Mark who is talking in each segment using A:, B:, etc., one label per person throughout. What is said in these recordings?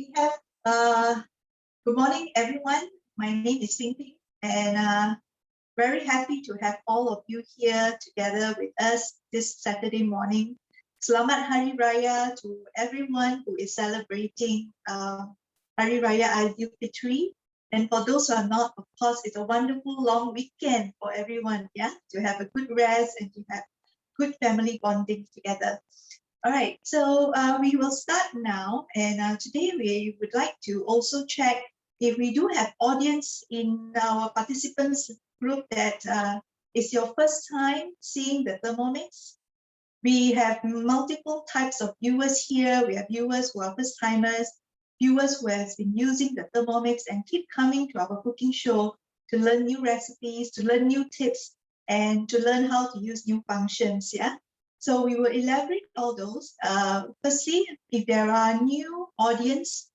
A: We have good morning, everyone. My name is Ping Ping, and very happy to have all of you here together with us this Saturday morning. Selamat Hari Raya to everyone who is celebrating Hari Raya Aidilfitri. And for those who are not, of course, it's a wonderful long weekend for everyone, yeah, to have a good rest and to have good family bonding together. All right, so we will start now, and today we would like to also check if we do have audience in our participants group that is your first time seeing the Thermomix. We have multiple types of viewers here. We have viewers who are first timers, viewers who have been using the Thermomix and keep coming to our cooking show to learn new recipes, to learn new tips, and to learn how to use new functions, yeah? So we will elaborate all those. Firstly, if there are new audience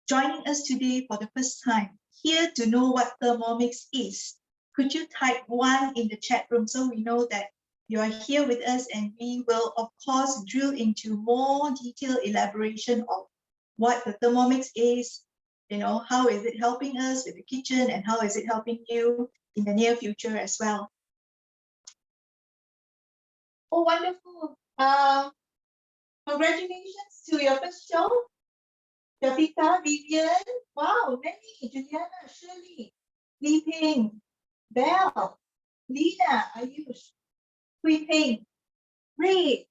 A: joining us today for the first time, here to know what Thermomix is, could you type 1 in the chat room so we know that you are here with us, and we will, of course, drill into more detailed elaboration of what the Thermomix is, you know, how is it helping us with the kitchen, and how is it helping you in the near future as well. Oh, wonderful. Congratulations to your first show. Javita, Vivian, wow, many, Juliana, Shirley, Li Ping, Belle, Lina, Ayush, Hui Ping. Great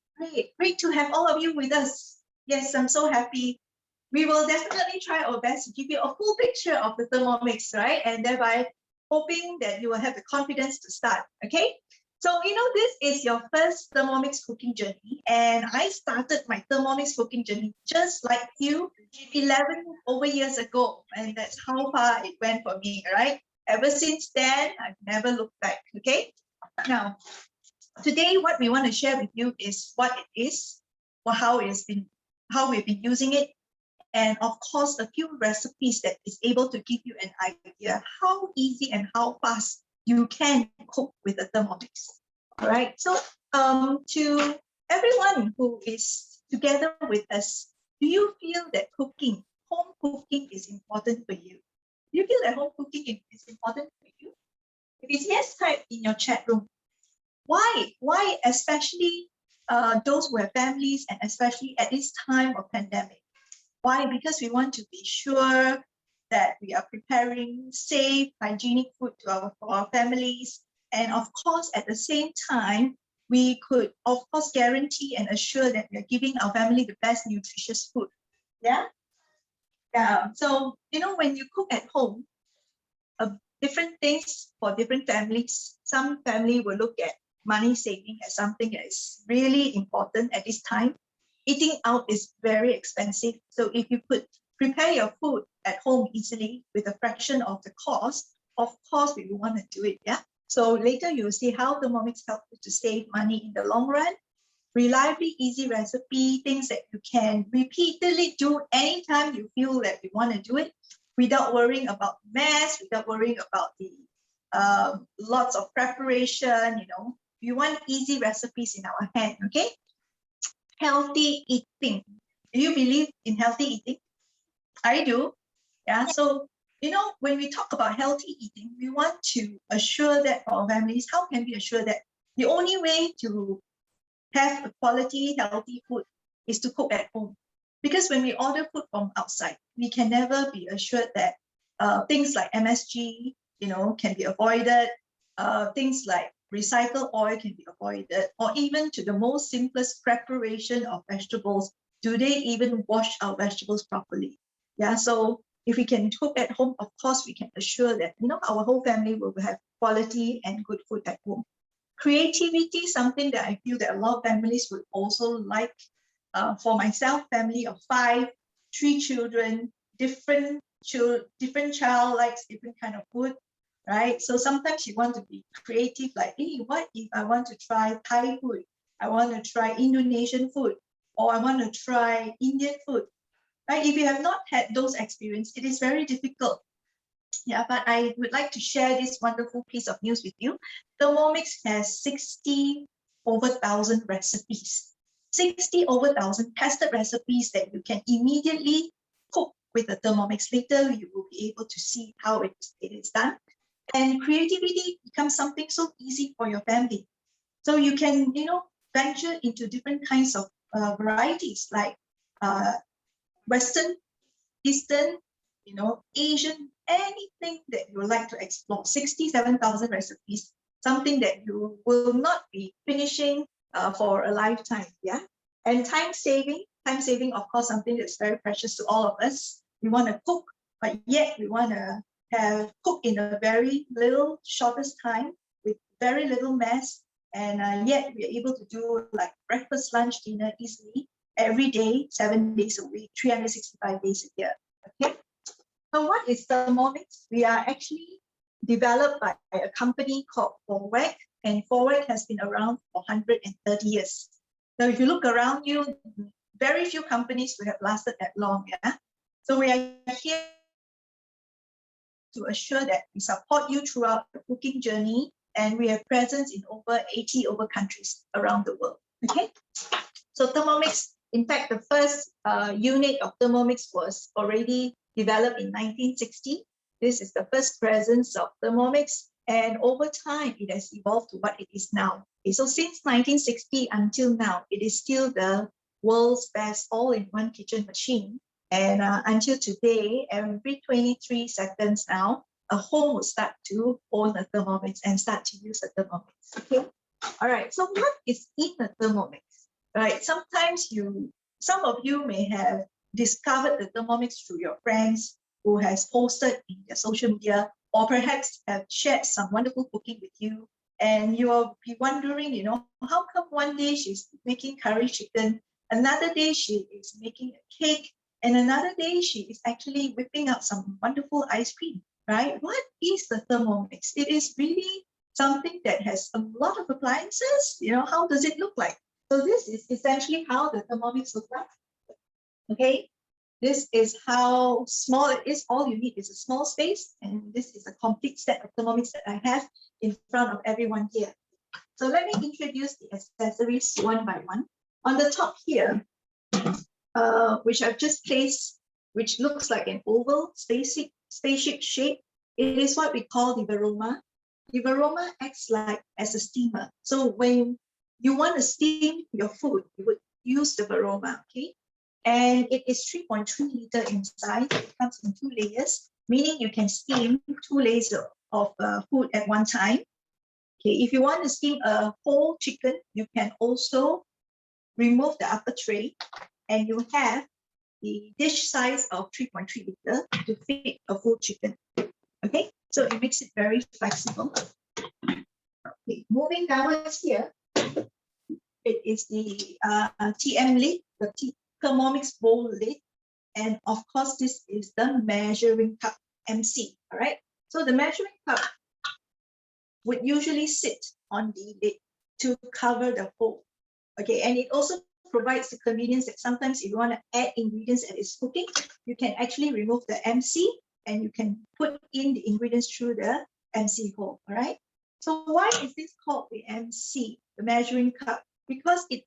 A: to have all of you with us. Yes, I'm so happy. We will definitely try our best to give you a full picture of the Thermomix, right? And thereby hoping that you will have the confidence to start, okay? So, you know, this is your first Thermomix cooking journey, and I started my Thermomix cooking journey just like you 11 over years ago, and that's how far it went for me, right? Ever since then, I've never looked back, okay? Now, today, what we want to share with you is what it is, or how we've been using it, and of course, a few recipes that is able to give you an idea how easy and how fast you can cook with a Thermomix. All right, so to everyone who is together with us, do you feel that home cooking is important for you? Do you feel that home cooking is important for you? If it's yes, type in your chat room. Why? Why especially those who have families, and especially at this time of pandemic? Why? Because we want to be sure that we are preparing safe, hygienic food for our families. And of course, at the same time, we could, of course, guarantee and assure that we are giving our family the best nutritious food. Yeah? Yeah. So, you know, when you cook at home, different things for different families. Some family will look at money saving as something that is really important at this time. Eating out is very expensive. So if you could prepare your food at home easily with a fraction of the cost, of course we will want to do it, yeah? So later you will see how Thermomix helps you to save money in the long run. Reliably easy recipe, things that you can repeatedly do anytime you feel that you want to do it, without worrying about mess, without worrying about the lots of preparation, you know. We want easy recipes in our hand, okay? Healthy eating. Do you believe in healthy eating? I do. Yeah. So, you know, when we talk about healthy eating, we want to assure that for our families, how can we assure that the only way to have a quality, healthy food is to cook at home? Because when we order food from outside, we can never be assured that things like MSG, you know, can be avoided. Things like recycled oil can be avoided, or even to the most simplest preparation of vegetables, do they even wash our vegetables properly? Yeah, so if we can cook at home, of course, we can assure that, you know, our whole family will have quality and good food at home. Creativity, something that I feel that a lot of families would also like. For myself, family of 5, 3 children, different child likes different kind of food, right? So sometimes you want to be creative, like, hey, what if I want to try Thai food? I want to try Indonesian food, or I want to try Indian food, right? If you have not had those experiences, it is very difficult. Yeah, but I would like to share this wonderful piece of news with you. Thermomix has 60 over 1,000 recipes. 60 over 1,000 tested recipes that you can immediately cook with the Thermomix. Later, you will be able to see how it is done. And creativity becomes something so easy for your family. So you can, venture into different kinds of varieties like Western, Eastern, Asian, anything that you would like to explore. 67,000 recipes, something that you will not be finishing for a lifetime. Yeah. And time saving, of course, something that's very precious to all of us. We want to cook, but yet we want to have cook in a very little, shortest time with very little mess. And yet we're able to do like breakfast, lunch, dinner easily every day, 7 days a week, 365 days a year. Okay. So what is Thermomix? We are actually developed by a company called Forward, and Forward has been around for 130 years. So if you look around you, very few companies will have lasted that long. Yeah. So we are here to assure that we support you throughout the cooking journey, and we have presence in over 80 countries around the world. Okay. So Thermomix, in fact, the first unit of Thermomix was already developed in 1960. This is the first presence of Thermomix, and over time, it has evolved to what it is now. Okay, so since 1960 until now, it is still the world's best all-in-one kitchen machine. And until today, every 23 seconds now, a home will start to own a Thermomix and start to use a Thermomix. Okay. All right. So what is in a Thermomix? Right. Sometimes some of you may have discovered the Thermomix through your friends who has posted in their social media, or perhaps have shared some wonderful cooking with you. And you'll be wondering, how come one day she's making curry chicken, another day she is making a cake, and another day she is actually whipping up some wonderful ice cream, right? What is the Thermomix? It is really something that has a lot of appliances. How does it look like? So this is essentially how the Thermomix looks like. Okay, this is how small it is. All you need is a small space, and this is a complete set of Thermomix that I have in front of everyone here. So let me introduce the accessories one by one. On the top here, which I've just placed, which looks like an oval spaceship shape, it is what we call the Aroma. The Aroma acts like as a steamer. So when you want to steam your food, you would use the Aroma, okay? And it is 3.3 liter in size. It comes in 2 layers, meaning you can steam 2 layers of food at one time. Okay, if you want to steam a whole chicken, you can also remove the upper tray, and you have the dish size of 3.3 liter to fit a full chicken. Okay, so it makes it very flexible. Okay, moving downwards here, it is the TM lid, the Thermomix bowl lid, and of course this is the measuring cup MC. All right, so the measuring cup would usually sit on the lid to cover the hole. Okay, and it also provides the convenience that sometimes if you want to add ingredients as it's cooking, you can actually remove the MC and you can put in the ingredients through the MC hole. All right. So why is this called the MC, the measuring cup? Because it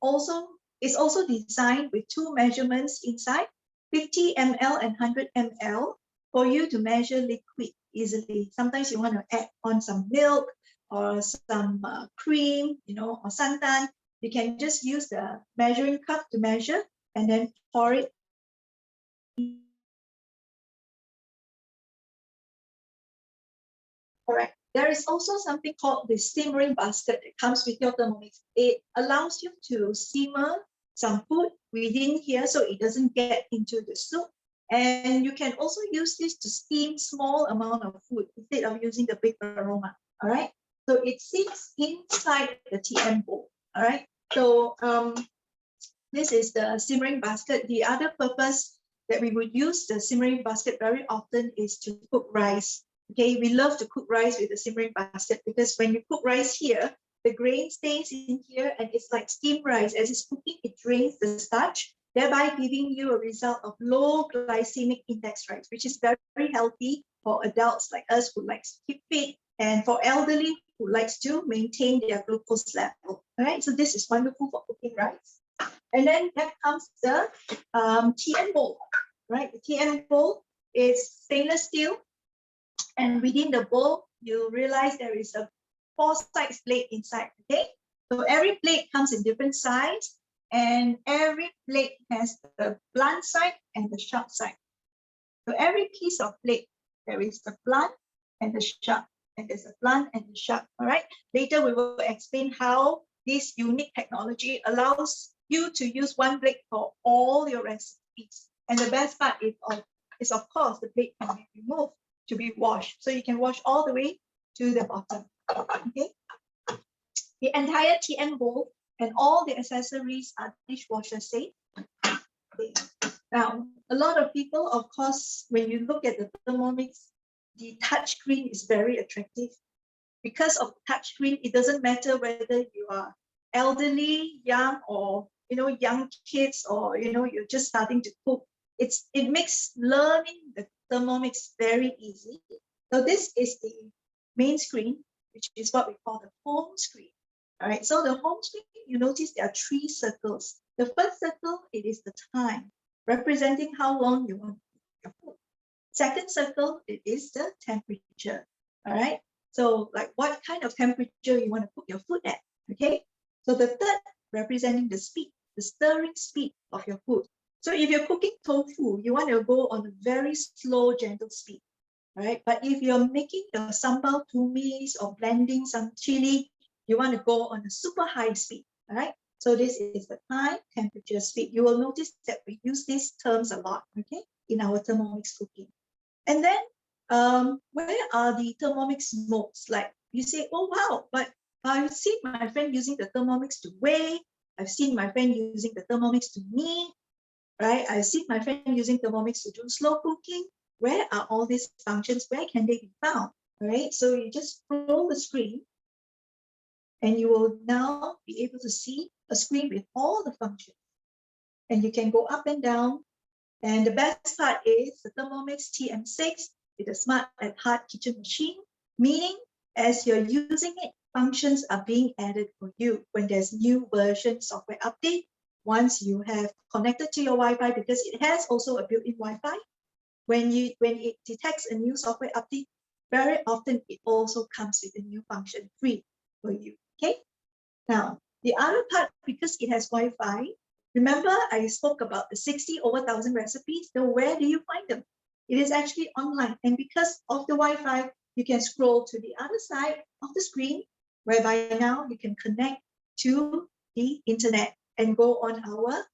A: is also designed with 2 measurements inside, 50 ml and 100 ml, for you to measure liquid easily. Sometimes you want to add on some milk or some cream, or santan. You can just use the measuring cup to measure and then pour it. All right. There is also something called the simmering basket that comes with your Thermomix. It allows you to simmer some food within here so it doesn't get into the soup. And you can also use this to steam small amount of food instead of using the big Aroma. All right. So it sits inside the TM bowl. All right. So this is the simmering basket. The other purpose that we would use the simmering basket very often is to cook rice. Okay, we love to cook rice with the simmering basket because when you cook rice here, the grain stays in here and it's like steamed rice. As it's cooking, it drains the starch, thereby giving you a result of low glycemic index rice, which is very, very healthy for adults like us who likes to keep fit, and for elderly who likes to maintain their glucose level. All right, so this is wonderful for cooking rice. And then that comes the TM bowl. right? The TM bowl is stainless steel, and within the bowl, you realize there is a 4-side plate inside, okay? So every plate comes in different size, and every plate has the blunt side and the sharp side. So every piece of plate, there is the blunt and the sharp, and there's a blunt and the sharp, all right? Later, we will explain how this unique technology allows you to use one plate for all your recipes. And the best part is of course, the plate can be removed to be washed. So you can wash all the way to the bottom, okay? The entire TM bowl and all the accessories are dishwasher safe. Okay. Now, a lot of people, of course, when you look at the Thermomix, the touchscreen is very attractive. Because of the touchscreen, it doesn't matter whether you are elderly, young, or young kids, or you're just starting to cook. It makes learning the Thermomix very easy. So this is the main screen, which is what we call the home screen. All right, so the home screen, you notice there are 3 circles. The first circle, it is the time, representing how long you want to cook your food. Second circle, it is the temperature. All right, so like what kind of temperature you want to cook your food at, okay? So the third, representing the speed, the stirring speed of your food. So if you're cooking tofu, you want to go on a very slow, gentle speed, all right? But if you're making the sambal tumis or blending some chili, you want to go on a super high speed, all right? So this is the time, temperature, speed. You will notice that we use these terms a lot, okay, in our Thermomix cooking. And then, where are the Thermomix modes? Like you say, oh wow, but I've seen my friend using the Thermomix to weigh. I've seen my friend using the Thermomix to knead, right? I've seen my friend using Thermomix to do slow cooking. Where are all these functions? Where can they be found? All right, so you just scroll the screen, and you will now be able to see a screen with all the functions. And you can go up and down. And the best part is the Thermomix TM6 with a smart and hard kitchen machine, meaning as you're using it, functions are being added for you when there's new version software update. Once you have connected to your Wi-Fi, because it has also a built-in Wi-Fi, when it detects a new software update, very often it also comes with a new function free for you. Okay. Now, the other part, because it has Wi-Fi, remember I spoke about the 60 over 1,000 recipes. So where do you find them? It is actually online. And because of the Wi-Fi, you can scroll to the other side of the screen, whereby now you can connect to the internet and go on our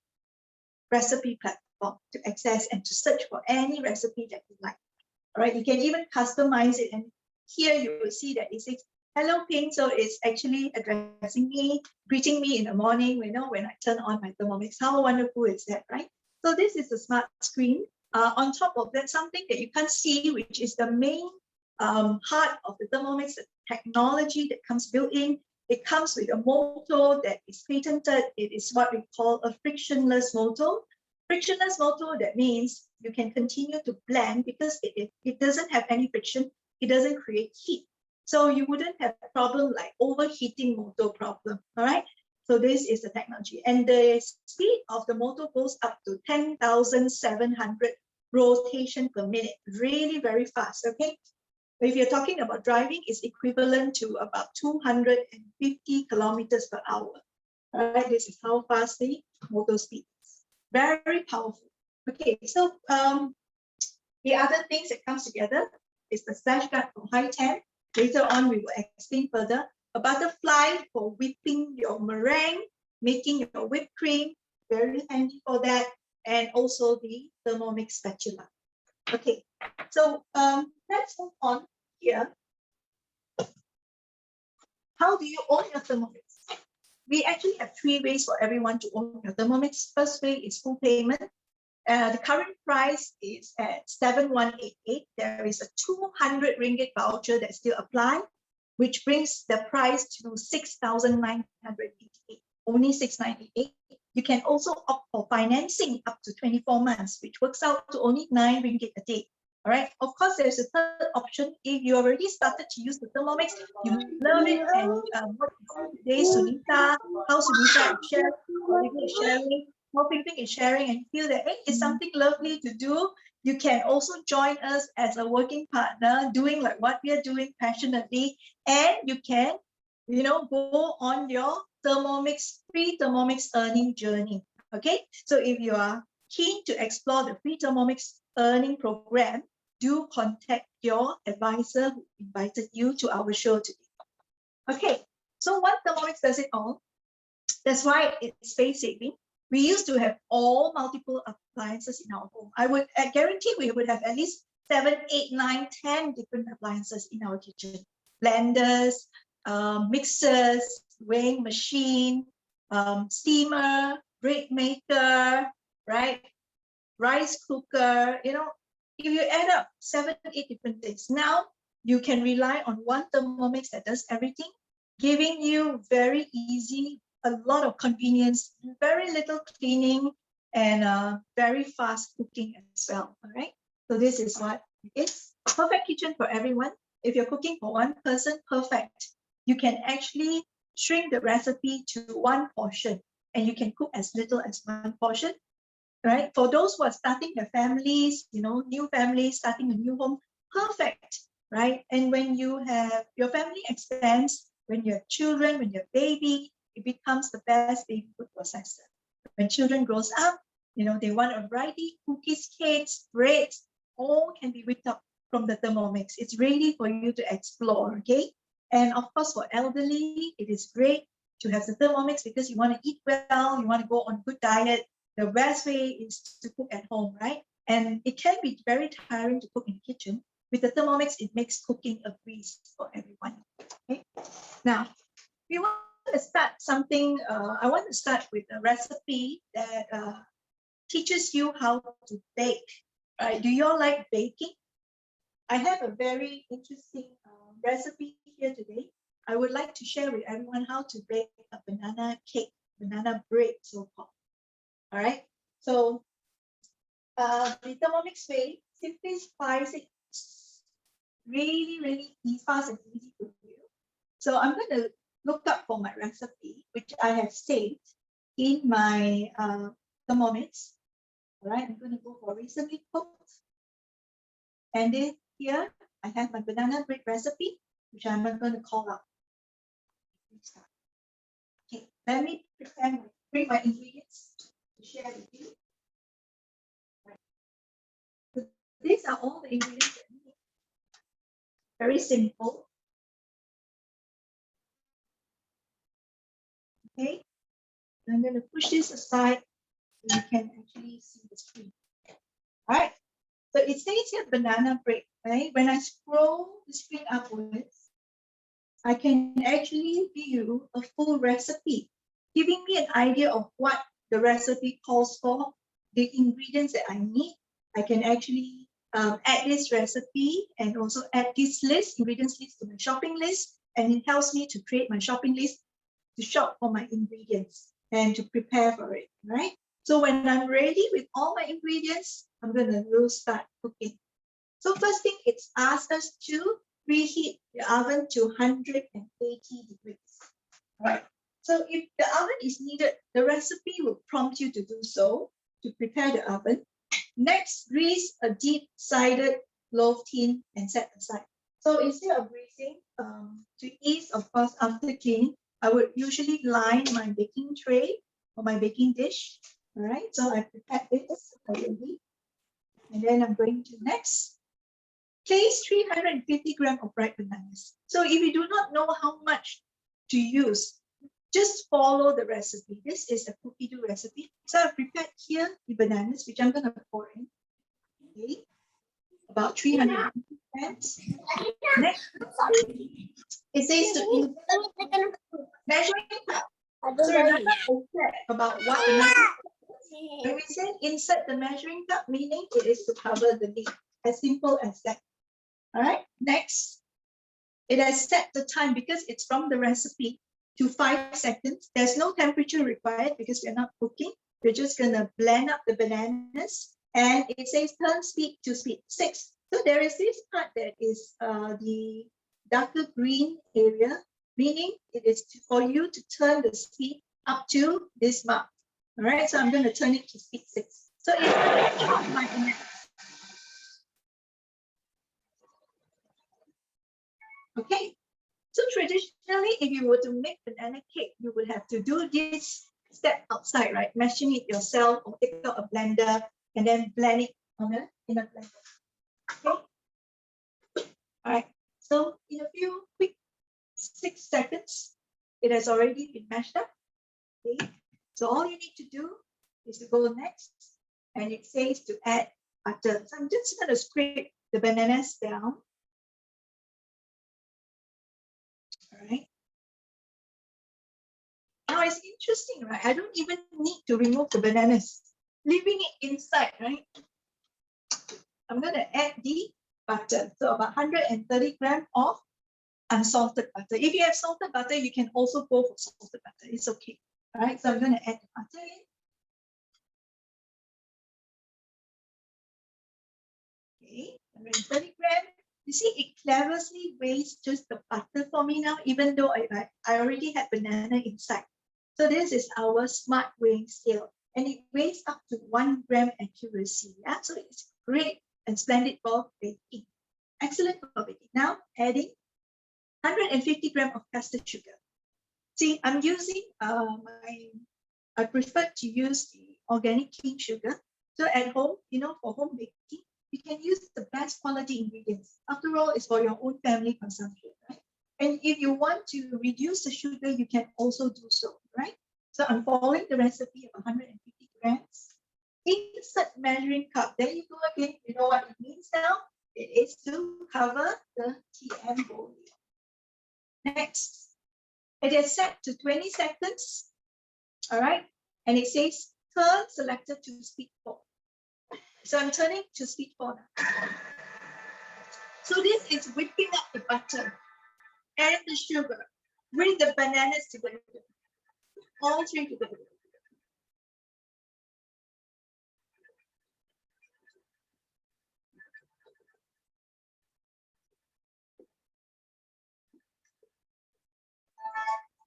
A: recipe platform to access and to search for any recipe that you like. All right, you can even customize it. And here you will see that it says, hello, Ping. So it's actually addressing me, greeting me in the morning, when I turn on my Thermomix. How wonderful is that, right? So this is a smart screen. On top of that, something that you can't see, which is the main heart of the Thermomix, the technology that comes built in. It comes with a motor that is patented. It is what we call a frictionless motor. Frictionless motor, that means you can continue to blend because it doesn't have any friction. It doesn't create heat. So you wouldn't have a problem like overheating motor problem, all right? So this is the technology. And the speed of the motor goes up to 10,700 rotation per minute. Really very fast, okay? If you're talking about driving, it's equivalent to about 250 kilometers per hour. All right, this is how fast the motor speed is. Very powerful. Okay, so the other things that comes together is the slash guard from high temp. Later on, we will explain further. A butterfly for whipping your meringue, making your whipped cream, very handy for that. And also the Thermomix spatula. Okay, so let's move on here. How do you own your Thermomix? We actually have 3 ways for everyone to own your Thermomix. First way is full payment. The current price is at 7,188. There is a 200 ringgit voucher that still applies, which brings the price to 6,988. Only 6,988. You can also opt for financing up to 24 months, which works out to only 9 ringgit a day. All right. Of course, there's a third option. If you already started to use the Thermomix, you love it, and what today, Sunita, how Sunita is sharing, Mo Ping Ping is sharing and feel that hey, it's something lovely to do, you can also join us as a working partner, doing like what we are doing passionately, and you can, go on your free Thermomix earning journey. Okay, so if you are keen to explore the free Thermomix earning program, do contact your advisor who invited you to our show today. Okay, so what Thermomix does it all? That's why it's space saving. We used to have all multiple appliances in our home. I guarantee we would have at least 7, 8, 9, 10 different appliances in our kitchen. Blenders, mixers, weighing machine, steamer, bread maker, right? Rice cooker, if you add up 7, 8 different things, now you can rely on one Thermomix that does everything, giving you very easy, a lot of convenience, very little cleaning, and very fast cooking as well. All right. So this is what it is. Perfect kitchen for everyone. If you're cooking for one person, perfect. You can actually shrink the recipe to one portion, and you can cook as little as one portion. Right? For those who are starting their families, new families, starting a new home, perfect, right? And when you have your family expands, when you have children, when you have baby, it becomes the best baby food processor. When children grows up, they want a variety, cookies, cakes, breads, all can be whipped up from the Thermomix. It's ready for you to explore, okay? And of course, for elderly, it is great to have the Thermomix because you want to eat well, you want to go on good diet. The best way is to cook at home, right? And it can be very tiring to cook in the kitchen. With the Thermomix, it makes cooking a breeze for everyone. Okay. Now, we want to start something. I want to start with a recipe that teaches you how to bake. Right? Do you all like baking? I have a very interesting recipe here today. I would like to share with everyone how to bake a banana cake, banana bread, so-called. All right, so the Thermomix way simplifies it really, really fast and easy for you. So I'm going to look up for my recipe, which I have saved in my Thermomix. All right, I'm going to go for recently cooked. And then here I have my banana bread recipe, which I'm going to call out. Okay, let me bring my ingredients to share with you. These are all the ingredients that we need. Very simple. Okay, I'm going to push this aside so you can actually see the screen. All right, so it says here banana bread. Right, when I scroll the screen upwards, I can actually view a full recipe, giving me an idea of what the recipe calls for, the ingredients that I need. I can actually add this recipe and also add this ingredients list to my shopping list, and it helps me to create my shopping list to shop for my ingredients and to prepare for it, right? So when I'm ready with all my ingredients, I'm going to start cooking. So first thing, it's asked us to preheat the oven to 180 degrees, right? So if the oven is needed, the recipe will prompt you to do so to prepare the oven. Next, grease a deep-sided loaf tin and set aside. So instead of greasing, to ease, of course, after cleaning, I would usually line my baking tray or my baking dish. All right, so I prepared this already. And then I'm going to next, place 350 grams of ripe bananas. So if you do not know how much to use, just follow the recipe. This is a cookie dough recipe. So I've prepared here the bananas, which I'm going to pour in. Okay, about 300 grams. Next, it says to measuring cup. So remember I said about what the measuring cup is. When we say insert the measuring cup, meaning it is to cover the lid. As simple as that. All right. Next, it has set the time because it's from the recipe to 5 seconds. There's no temperature required because we're not cooking. We're just gonna blend up the bananas, and it says turn speed to speed 6. So there is this part that is the darker green area, meaning it is for you to turn the speed up to this mark. All right, so I'm going to turn it to speed 6. So it's chop my banana. Okay, so traditionally, if you were to make banana cake, you would have to do this step outside, right? Mashing it yourself or take out a blender and then blend it in a blender. Okay. All right. So in a few quick 6 seconds, it has already been mashed up. Okay. So all you need to do is to go next, and it says to add butter. So I'm just going to scrape the bananas down. All right. Now it's interesting, right? I don't even need to remove the bananas, leaving it inside, right? I'm going to add the butter. So about 130 grams of unsalted butter. If you have salted butter, you can also go for salted butter. It's okay. All right, so I'm going to add the butter in. Okay, 130 grams. You see, it cleverly weighs just the butter for me now, even though I already had banana inside. So this is our smart weighing scale, and it weighs up to 1 gram accuracy. Yeah, so it's great and splendid for baking. Excellent for baking. Now adding 150 grams of caster sugar. See, I'm using I prefer to use the organic cane sugar. So at home, for home baking, you can use the best quality ingredients. After all, it's for your own family consumption, right? And if you want to reduce the sugar, you can also do so, right? So I'm following the recipe of 150 grams. Insert measuring cup. There you go again. You know what it means now? It is to cover the TM bowl. Next, it is set to 20 seconds. All right. And it says turn selected to speed 4. So I'm turning to speed 4 now. So this is whipping up the butter and the sugar with the bananas together. All 3 together.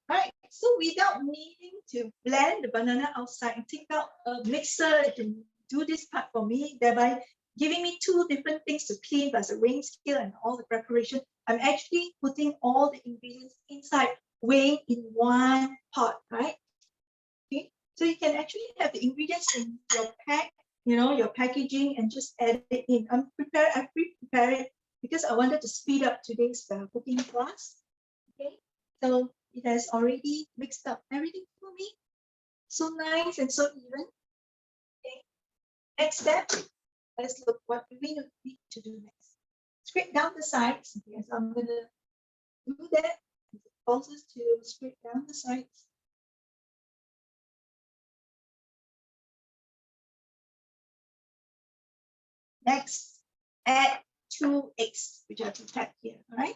A: All right, so without needing to blend the banana outside and take out a mixer and do this part for me, thereby giving me 2 different things to clean plus the weighing scale and all the preparation, I'm actually putting all the ingredients inside, weighing in one pot, right? Okay, so you can actually have the ingredients in your pack, your packaging, and just add it in. I pre-prepared it because I wanted to speed up today's cooking class. Okay, so it has already mixed up everything for me. So nice and so even. Okay. Next step, let's look what we need to do next. Scrape down the sides. Okay, so I'm going to do that. It pulses to scrape down the sides. Next, add 2 eggs, which are prepared here. All right.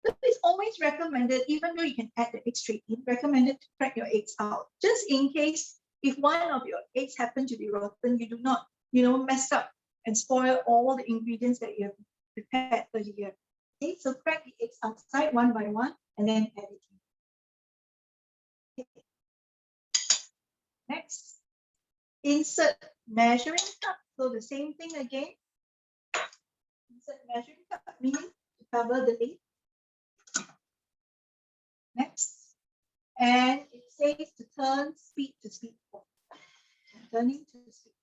A: So it's always recommended, even though you can add the eggs straight in, recommended to crack your eggs out, just in case if one of your eggs happen to be rotten, you do not, mess up and spoil all the ingredients that you have prepared earlier. Okay, so crack the eggs outside one by one and then add it in. Okay. Next, insert measuring cup. So the same thing again. Insert measuring cup, meaning to cover the lid. Next, and it says to turn speed to speed 4. Turning to speed.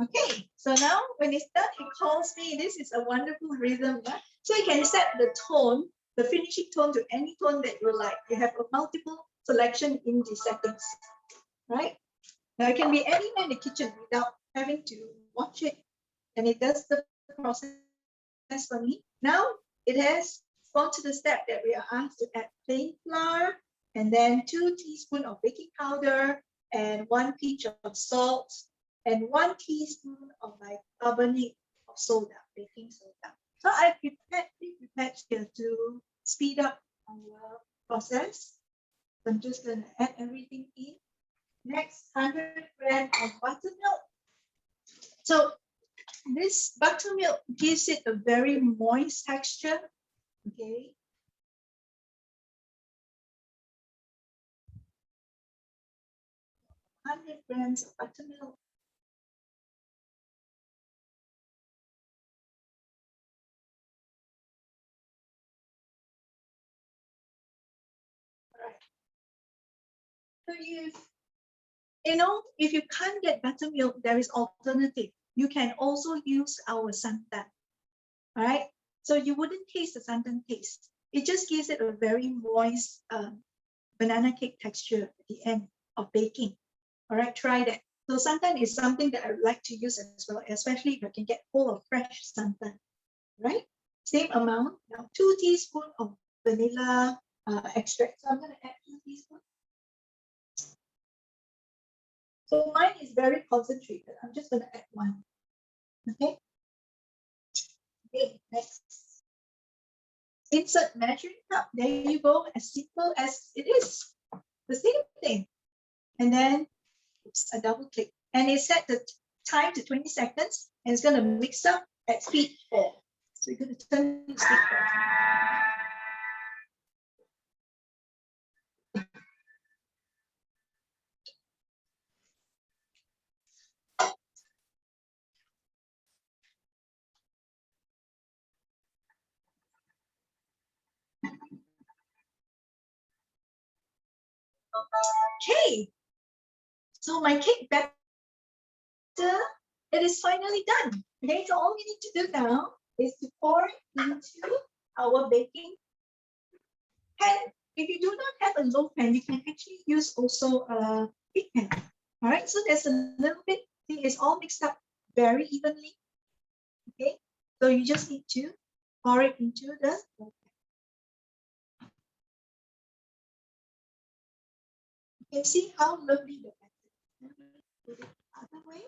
A: Okay, so now when it's done, it calls me. This is a wonderful rhythm. Yeah? So you can set the tone, the finishing tone, to any tone that you like. You have a multiple selection in the settings, right? Now it can be anywhere in the kitchen without having to watch it, and it does the process for me. Now it has gone to the step that we are asked to add plain flour, and then 2 teaspoons of baking powder, and 1 pinch of salt, and 1 teaspoon of carbonate of soda, baking soda. So I prepared here to speed up our process. So I'm just going to add everything in. Next, 100 grams of buttermilk. So This buttermilk gives it a very moist texture. Okay. Hundred grams of buttermilk. All right. So if you can't get buttermilk, there is alternative. You can also use our santan. All right. So you wouldn't taste the santan taste. It just gives it a very moist banana cake texture at the end of baking. All right, try that. So santan is something that I like to use as well, especially if I can get hold of fresh santan. Right? Same amount. Now 2 teaspoons of vanilla extract. So I'm going to add 2 teaspoons. So mine is very concentrated. I'm just going to add 1. Okay. Okay, next. Insert measuring cup. There you go. As simple as it is. The same thing. And then a double click. And it set the time to 20 seconds. And it's going to mix up at speed 4. So you're going to turn the speed 4. Okay, so my cake batter, it is finally done. Okay, so all we need to do now is to pour it into our baking pan. If you do not have a loaf pan, you can actually use also a big pan. All right, so there's a little bit, it's all mixed up very evenly. Okay, so you just need to pour it into the loaf pan. You can see how lovely the batter is. Put it the other way.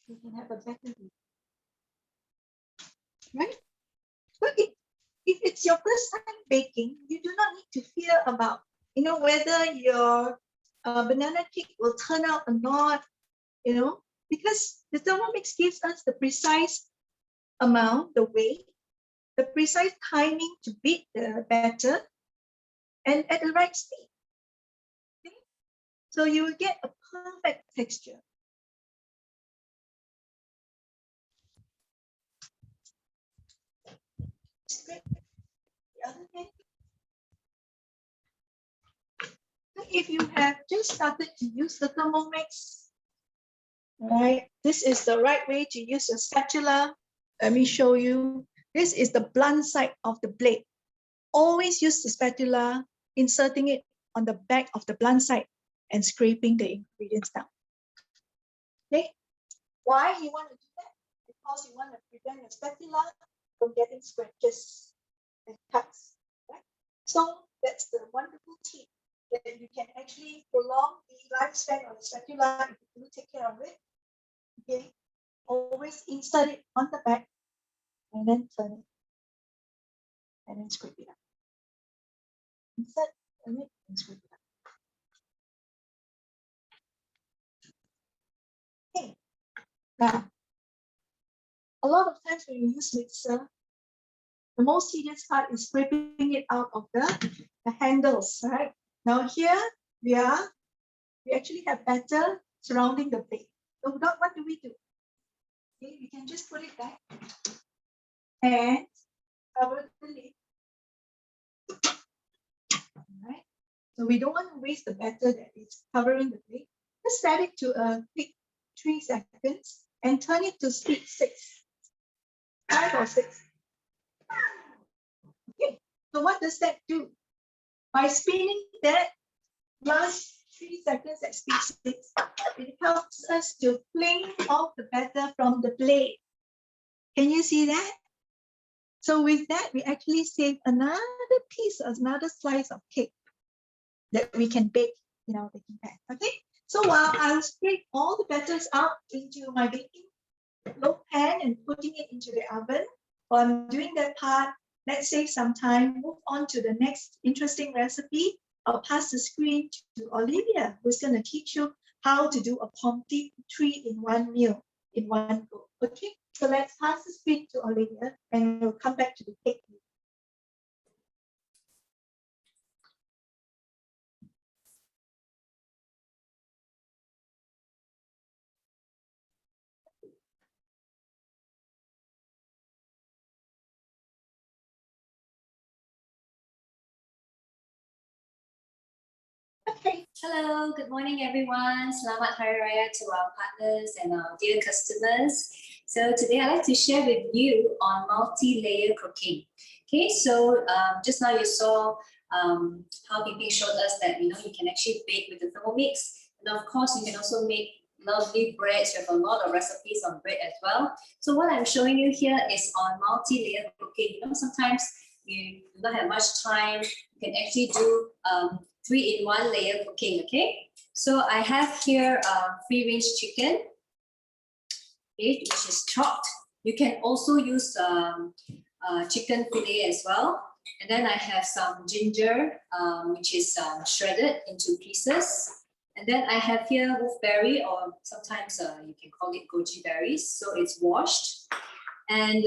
A: You can have a better view. Right? But if it's your first time baking, you do not need to fear about, whether your banana cake will turn out or not, because the Thermomix gives us the precise amount, the weight, the precise timing to beat the batter, and at the right speed. Okay? So you will get a perfect texture. The other thing, if you have just started to use the Thermomix, right, this is the right way to use your spatula. Let me show you. This is the blunt side of the blade. Always use the spatula, inserting it on the back of the blunt side and scraping the ingredients down. Okay, why you want to do that? Because you want to prevent your spatula from getting scratches and cuts. Right? So that's the wonderful tip that you can actually prolong the lifespan of the spatula if you do take care of it. Okay, always insert it on the back and then turn it and then scrape it up. Insert, turn it, and scrape it up. Okay, now a lot of times when you use mixer, the most tedious part is scraping it out of the handles, right? Now here we actually have batter surrounding the blade. So what do we do? Okay, we can just put it back and cover the lid. All right. So we don't want to waste the batter that is covering the blade. Just set it to a quick 3 seconds and turn it to speed 6. 5 or 6. Okay, so what does that do? By spinning that last 3 seconds at speed 6, it helps us to fling off the batter from the blade. Can you see that? So with that, we actually save another piece, another slice of cake that we can bake in our baking pan. Okay, so while I'll scrape all the batters out into my baking loaf pan and putting it into the oven, while I'm doing that part, let's save some time, move on to the next interesting recipe. I'll pass the screen to Olivia, who's going to teach you how to do a complete 3-in-1 meal in one go. Okay, So let's pass the screen to Olivia and we'll come back to the cake. Okay.
B: Hello, good morning everyone. Selamat Hari Raya to our partners and our dear customers. So today I'd like to share with you on multi-layer cooking. Okay, so just now you saw how Pipi showed us that you can actually bake with the Thermomix, and of course you can also make lovely breads. We have a lot of recipes on bread as well. So what I'm showing you here is on multi-layer cooking. Sometimes you do not have much time. You can actually do 3-in-1 layer cooking. Okay, so I have here free-range chicken, okay, which is chopped. You can also use chicken fillet as well. And then I have some ginger, which is shredded into pieces. And then I have here wolfberry, or sometimes you can call it goji berries. So it's washed. And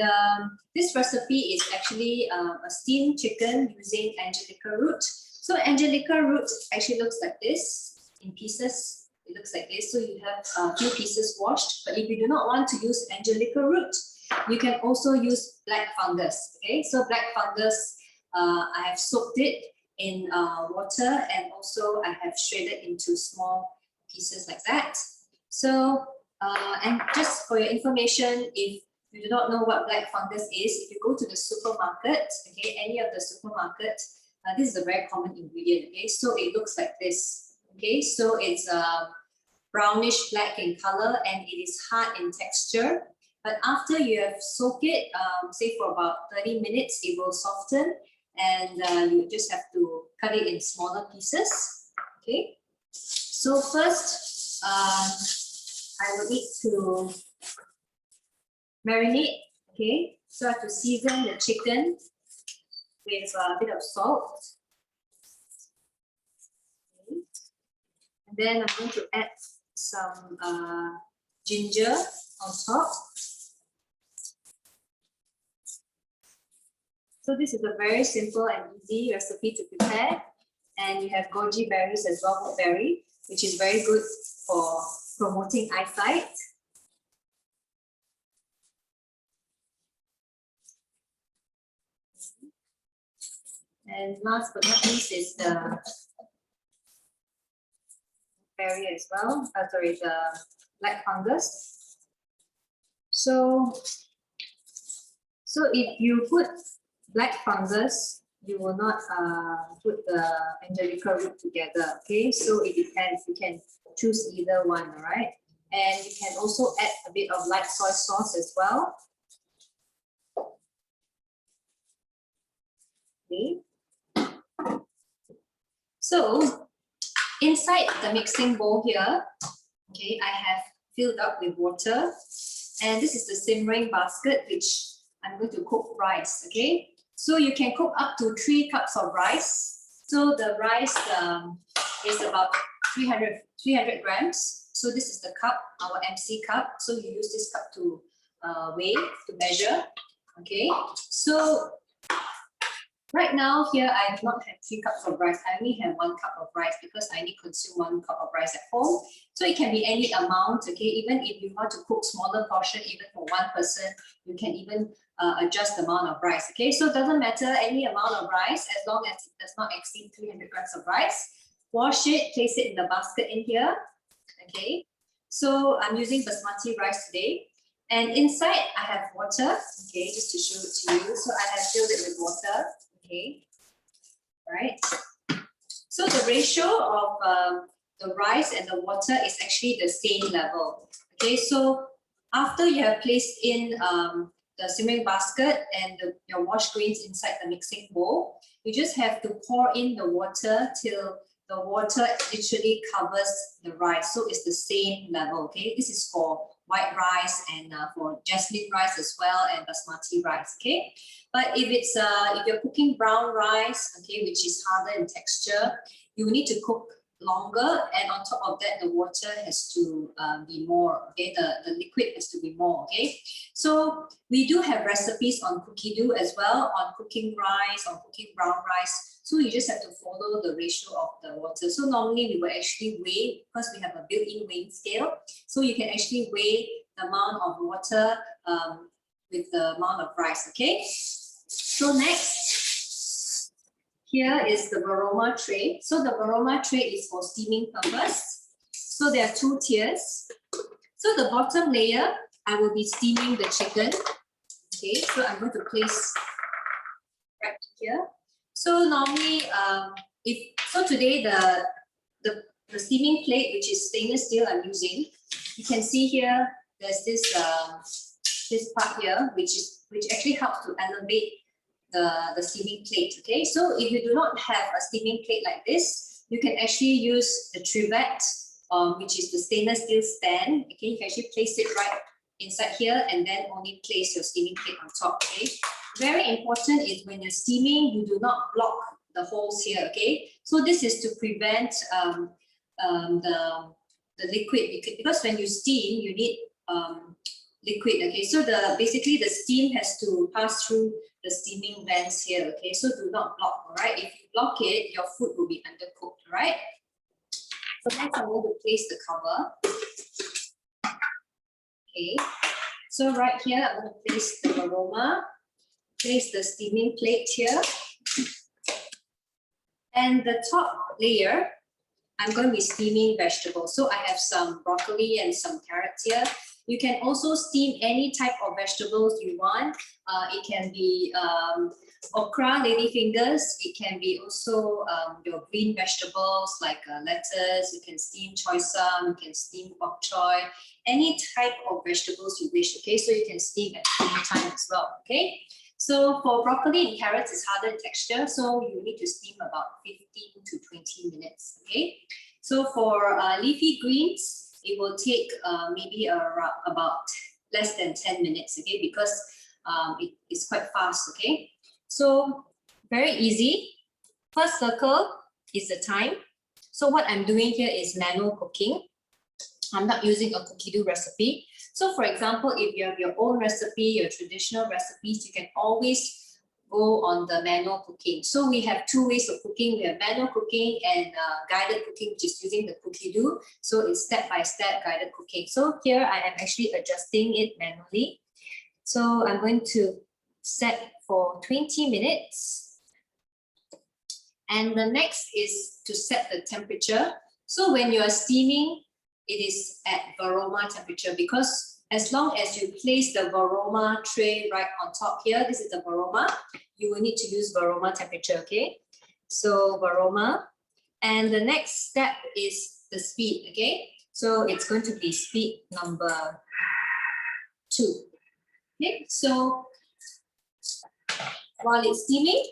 B: this recipe is actually a steamed chicken using Angelica root. So Angelica root actually looks like this in pieces. It looks like this. So you have a few pieces washed. But if you do not want to use Angelica root, you can also use black fungus. Okay, so black fungus, I have soaked it in water, and also I have shredded into small pieces like that. So and just for your information, if you do not know what black fungus is, if you go to the supermarket, okay, any of the supermarket, this is a very common ingredient. Okay, so it looks like this. Okay, so it's brownish black in color and it is hard in texture. But after you have soaked it, say for about 30 minutes, it will soften, and you just have to cut it in smaller pieces. Okay, so first I will need to marinate. Okay, so I have to season the chicken with a bit of salt. Okay. And then I'm going to add some ginger on top. So this is a very simple and easy recipe to prepare. And you have goji berries as well, berry, which is very good for promoting eyesight. And last but not least is the berry as well. The black fungus. So if you put black fungus, you will not put the Angelica root together. Okay, so it depends. You can choose either one, all right? And you can also add a bit of light soy sauce as well. Okay. So inside the mixing bowl here, okay, I have filled up with water, and this is the simmering basket which I'm going to cook rice. Okay, so you can cook up to 3 cups of rice. So the rice is about 300 grams. So this is the cup, our MC cup. So you use this cup to weigh, to measure. Okay, so right now here I do not have 3 cups of rice. I only have 1 cup of rice because I only consume 1 cup of rice at home. So it can be any amount. Okay, even if you want to cook smaller portion, even for 1 person, you can even adjust the amount of rice. Okay, so it doesn't matter any amount of rice as long as it does not exceed 300 grams of rice. Wash it, place it in the basket in here. Okay, so I'm using basmati rice today. And inside I have water. Okay, just to show it to you. So I have filled it with water. Okay, right. So the ratio of the rice and the water is actually the same level. Okay, so after you have placed in the simmering basket and your washed grains inside the mixing bowl, you just have to pour in the water till the water literally covers the rice. So it's the same level. Okay, this is for white rice and for jasmine rice as well, and basmati rice. Okay, but if it's if you're cooking brown rice, okay, which is harder in texture, you need to cook longer, and on top of that, the water has to be more, okay? The liquid has to be more, okay? So we do have recipes on cookie dough as well, on cooking rice, on cooking brown rice. So you just have to follow the ratio of the water. So normally we will actually weigh, because we have a built-in weighing scale. So you can actually weigh the amount of water with the amount of rice, okay? So next, here is the Aroma Tray. So the Aroma Tray is for steaming purpose. So there are two tiers. So the bottom layer, I will be steaming the chicken. Okay, so I'm going to place right here. So normally, today the steaming plate, which is stainless steel, I'm using. You can see here, there's this this part here, which actually helps to elevate the steaming plate. Okay, so if you do not have a steaming plate like this, you can actually use the trivet, which is the stainless steel stand. Okay, you can actually place it right inside here and then only place your steaming plate on top. Okay, very important is when you're steaming, you do not block the holes here. Okay, so this is to prevent the liquid, because when you steam, you need liquid. Okay, so basically the steam has to pass through the steaming vents here. Okay, so do not block. All right, if you block it, your food will be undercooked. All right. So next, I'm going to place the cover. Okay, so right here, I'm going to place the aroma, place the steaming plate here, and the top layer, I'm going to be steaming vegetables. So I have some broccoli and some carrots here. You can also steam any type of vegetables you want. It can be okra, ladyfingers. It can be also your green vegetables like lettuce. You can steam choy sum. You can steam bok choy. Any type of vegetables you wish. Okay, so you can steam at any time as well. Okay. So for broccoli and carrots, it's harder in texture, so you need to steam about 15 to 20 minutes. Okay. So for leafy greens, it will take maybe about less than 10 minutes. Okay, because it's quite fast. Okay. So very easy. First circle is the time. So what I'm doing here is manual cooking. I'm not using a cookie dough recipe. So for example, if you have your own recipe, your traditional recipes, you can always go on the manual cooking. So we have two ways of cooking. We have manual cooking and guided cooking, which is using the cookie dough. So it's step-by-step guided cooking. So here I am actually adjusting it manually. So I'm going to set for 20 minutes. And the next is to set the temperature. So when you are steaming, it is at Aroma temperature, because as long as you place the Aroma tray right on top here, this is the Aroma, you will need to use Aroma temperature, okay? So Aroma, and the next step is the speed, okay? So it's going to be speed number 2, okay? So while it's steaming,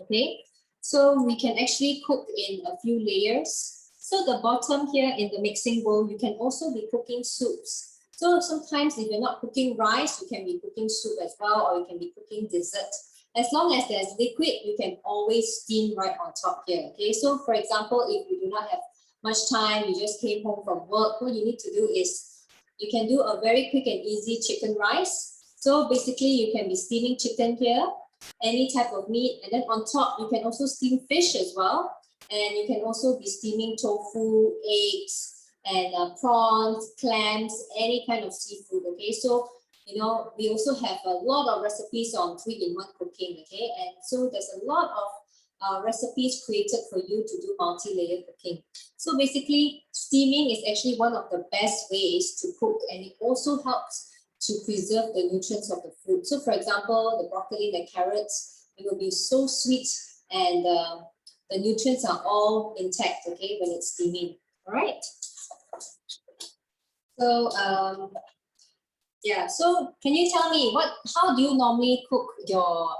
B: okay, so we can actually cook in a few layers. So the bottom here in the mixing bowl, you can also be cooking soups. So sometimes if you're not cooking rice, you can be cooking soup as well, or you can be cooking dessert. As long as there's liquid, you can always steam right on top here. Okay, so for example, if you do not have much time, you just came home from work, what you need to do is you can do a very quick and easy chicken rice. So basically, you can be steaming chicken here, any type of meat, and then on top, you can also steam fish as well. And you can also be steaming tofu, eggs, and prawns, clams, any kind of seafood. Okay, so you know we also have a lot of recipes on 3-in-1 cooking. Okay, and so there's a lot of recipes created for you to do multi-layer cooking. So basically, steaming is actually one of the best ways to cook, and it also helps to preserve the nutrients of the food. So for example, the broccoli, the carrots, it will be so sweet, and the nutrients are all intact, okay, when it's steaming. All right. So yeah. So can you tell me how do you normally cook your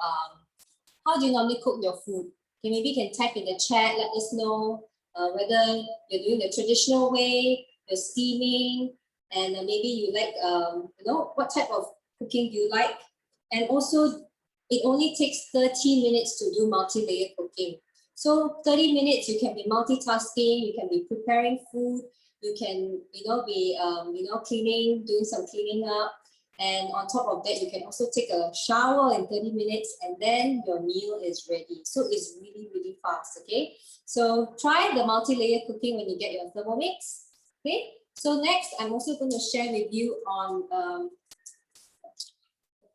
B: food? Okay, maybe you can type in the chat. Let us know whether you're doing the traditional way, you're steaming, and maybe you like you know, what type of cooking do you like? And also, it only takes 30 minutes to do multi-layer cooking. So 30 minutes, you can be multitasking, you can be preparing food, you can, be, cleaning, doing some cleaning up. And on top of that, you can also take a shower in 30 minutes and then your meal is ready. So it's really, really fast, okay? So try the multi-layer cooking when you get your Thermomix, okay? So next, I'm also going to share with you on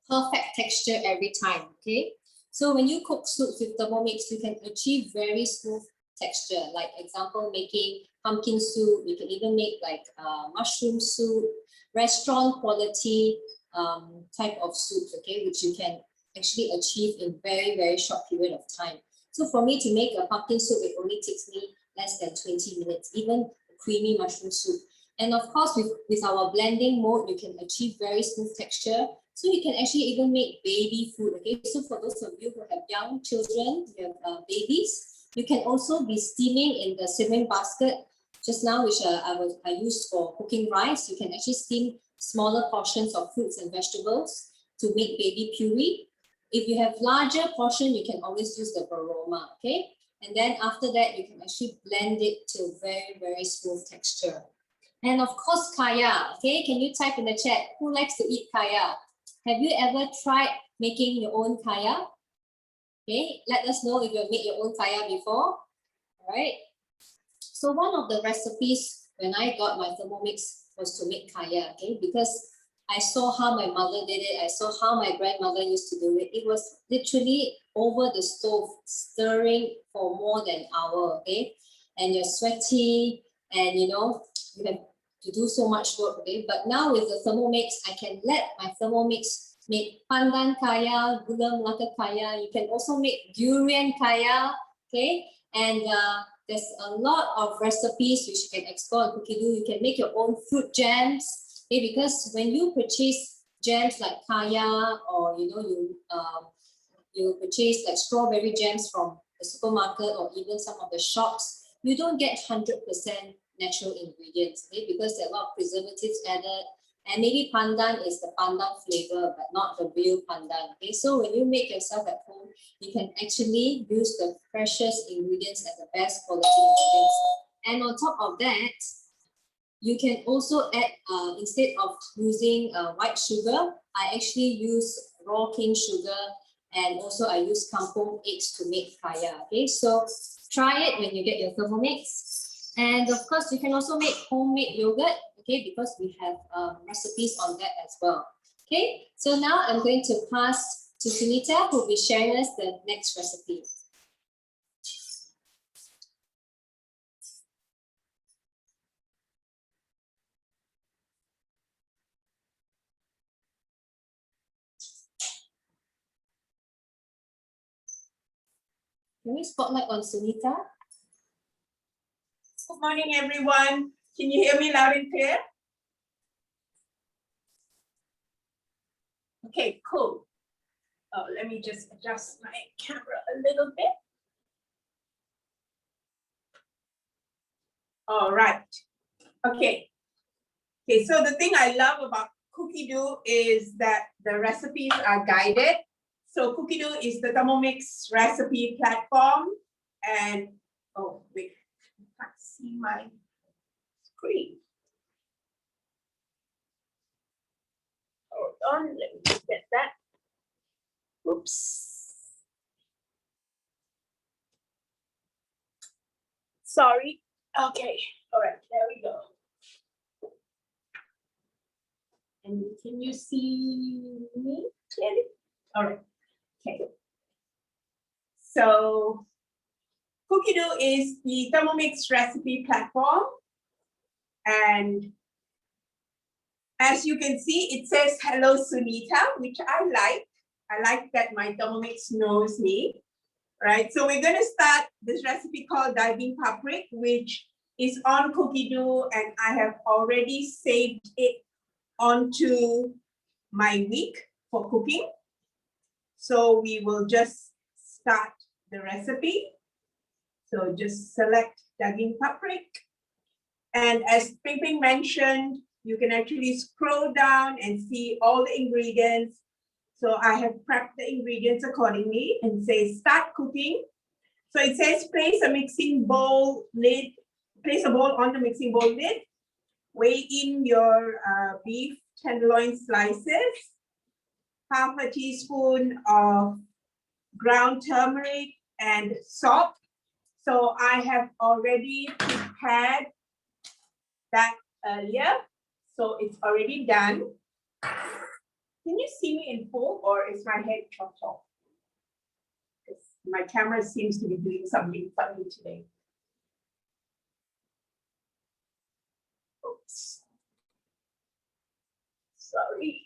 B: perfect texture every time, okay? So when you cook soups with Thermomix, you can achieve very smooth texture. Like example, making pumpkin soup, you can even make like mushroom soup, restaurant quality type of soups, okay, which you can actually achieve in very, very short period of time. So for me to make a pumpkin soup, it only takes me less than 20 minutes, even creamy mushroom soup. And of course, with our blending mode, you can achieve very smooth texture. So you can actually even make baby food, okay? So for those of you who have young children, you have babies, you can also be steaming in the simmering basket just now, which I used for cooking rice. You can actually steam smaller portions of fruits and vegetables to make baby puree. If you have larger portion, you can always use the aroma, okay? And then after that, you can actually blend it to very, very smooth texture. And of course, kaya, okay? Can you type in the chat, who likes to eat kaya? Have you ever tried making your own kaya? Okay, let us know if you've made your own kaya before. All right. So one of the recipes when I got my Thermomix was to make kaya, okay? Because I saw how my mother did it. I saw how my grandmother used to do it. It was literally over the stove, stirring for more than an hour, okay? And you're sweaty and you have to do so much work, okay? But now with the Thermomix, I can let my Thermomix make pandan kaya, gula melaka kaya. You can also make durian kaya, okay? And there's a lot of recipes which you can explore on Cookidoo. You can make your own fruit jams, okay? Because when you purchase jams like kaya, or you purchase like strawberry jams from the supermarket or even some of the shops, you don't get 100% natural ingredients, okay? Because there are a lot of preservatives added, and maybe pandan is the pandan flavor, but not the real pandan, okay? So when you make yourself at home, you can actually use the freshest ingredients and the best quality ingredients. And on top of that, you can also add, instead of using white sugar, I actually use raw cane sugar, and also I use kampung eggs to make kaya, okay? So try it when you get your Thermomix. And of course, you can also make homemade yogurt, okay, because we have recipes on that as well. Okay, so now I'm going to pass to Sunita, who will be sharing us the next recipe. Can we spotlight on Sunita?
C: Good morning, everyone. Can you hear me loud and clear? Okay, cool. Oh, let me just adjust my camera a little bit. All right. Okay. Okay, so the thing I love about Cookidoo is that the recipes are guided. So Cookidoo is the Thermomix recipe platform. And, oh, wait, I can't see my screen. Hold on, let me just get that. Oops. Sorry. Okay. All right. There we go. And can you see me clearly? All right. Okay. So Cookidoo is the Thermomix recipe platform. And as you can see, it says, hello, Sunita, which I like. I like that my Thermomix knows me, right? So we're going to start this recipe called Daging Paprik, which is on Cookidoo, and I have already saved it onto my week for cooking. So we will just start the recipe. So just select Daging Paprik. And as Ping Ping mentioned, you can actually scroll down and see all the ingredients. So I have prepped the ingredients accordingly and say start cooking. So it says place a mixing bowl lid, place a bowl on the mixing bowl lid, weigh in your beef tenderloin slices, half a teaspoon of ground turmeric and salt. So I have already prepared that earlier, so it's already done. Can you see me in full, or is my head chopped off? My camera seems to be doing something funny today. Oops. Sorry.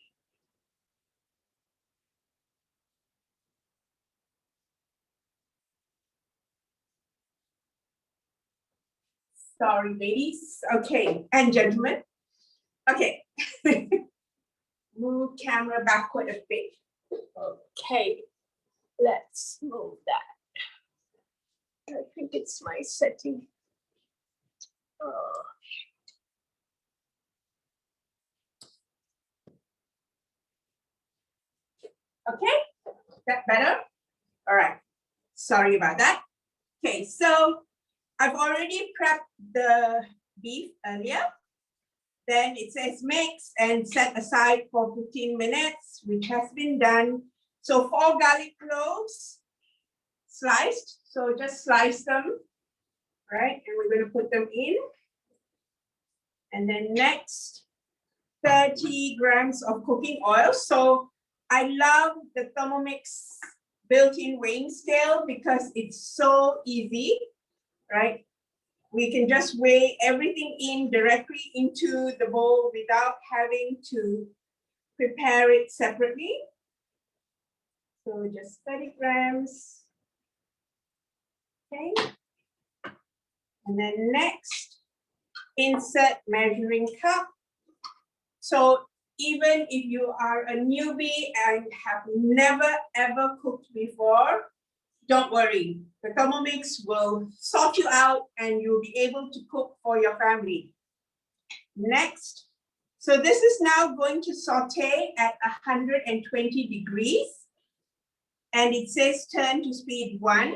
C: Sorry, ladies. Okay, and gentlemen. Okay. Move camera backward a bit. Okay. Let's move that. I think it's my setting. Oh. Okay, that better? All right, sorry about that. Okay, so I've already prepped the beef earlier. Then it says mix and set aside for 15 minutes, which has been done. So 4 garlic cloves sliced, so just slice them, right? And we're going to put them in. And then next, 30 grams of cooking oil. So I love the Thermomix built-in weighing scale because it's so easy, right? We can just weigh everything in directly into the bowl without having to prepare it separately. So just 30 grams. Okay. And then next, insert measuring cup. So even if you are a newbie and have never ever cooked before, don't worry. The Thermomix will sort you out and you'll be able to cook for your family. Next, so this is now going to saute at 120 degrees. And it says turn to speed 1.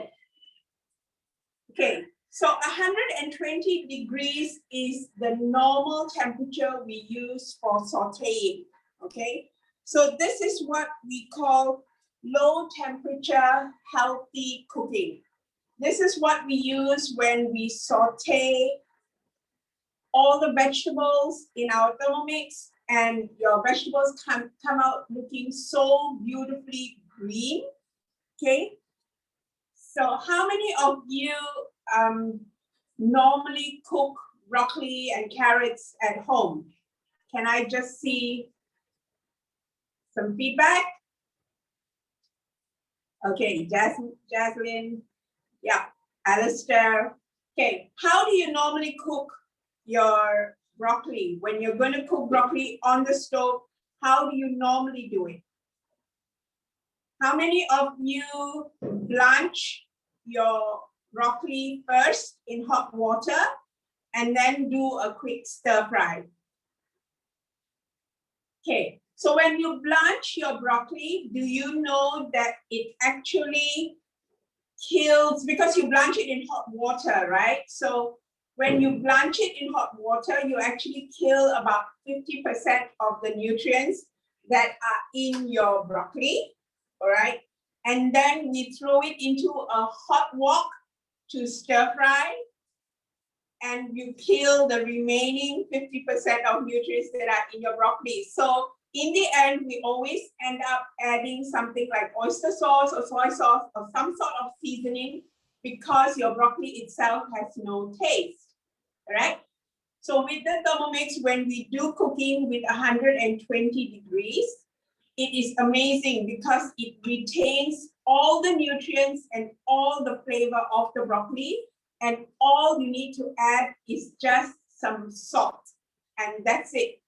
C: Okay, so 120 degrees is the normal temperature we use for sauteing, okay? So this is what we call low temperature healthy cooking. This is what we use when we saute all the vegetables in our Thermomix, and your vegetables come out looking so beautifully green, okay? So how many of you normally cook broccoli and carrots at home? Can I just see some feedback? Okay, Jaslyn, yeah, Alistair. Okay, how do you normally cook your broccoli? When you're going to cook broccoli on the stove, how do you normally do it? How many of you blanch your broccoli first in hot water and then do a quick stir fry? Okay, so when you blanch your broccoli, do you know that it actually kills, because you blanch it in hot water, right? So when you blanch it in hot water, you actually kill about 50% of the nutrients that are in your broccoli, all right? And then we throw it into a hot wok to stir fry, and you kill the remaining 50% of nutrients that are in your broccoli. So in the end, we always end up adding something like oyster sauce or soy sauce or some sort of seasoning because your broccoli itself has no taste, right? So with the Thermomix, when we do cooking with 120 degrees, it is amazing because it retains all the nutrients and all the flavor of the broccoli, and all you need to add is just some salt, and that's it.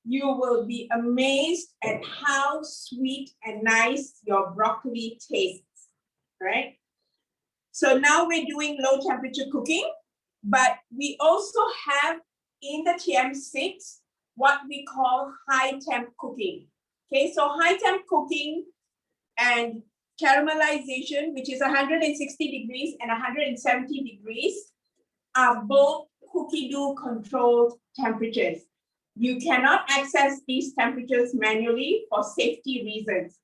C: You will be amazed at how sweet and nice your broccoli tastes, right? So now we're doing low temperature cooking, but we also have in the TM6 what we call high temp cooking. Okay, so high temp cooking, and caramelization, which is 160 degrees and 170 degrees, are both cookie dough controlled temperatures. You cannot access these temperatures manually for safety reasons.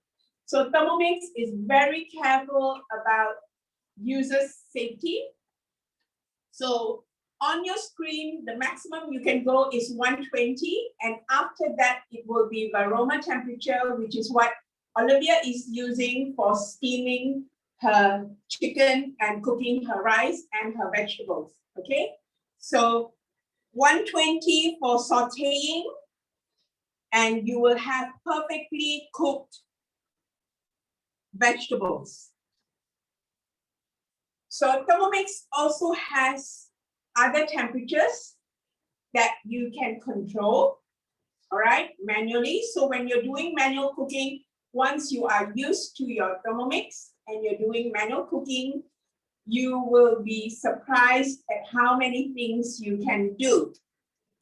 C: So Thermomix is very careful about users' safety. So on your screen, the maximum you can go is 120, and after that, it will be aroma temperature, which is what Olivia is using for steaming her chicken and cooking her rice and her vegetables, okay? So 120 for sauteing, and you will have perfectly cooked vegetables. So Thermomix also has other temperatures that you can control, all right, manually. So when you're doing manual cooking, once you are used to your Thermomix and you're doing manual cooking, you will be surprised at how many things you can do.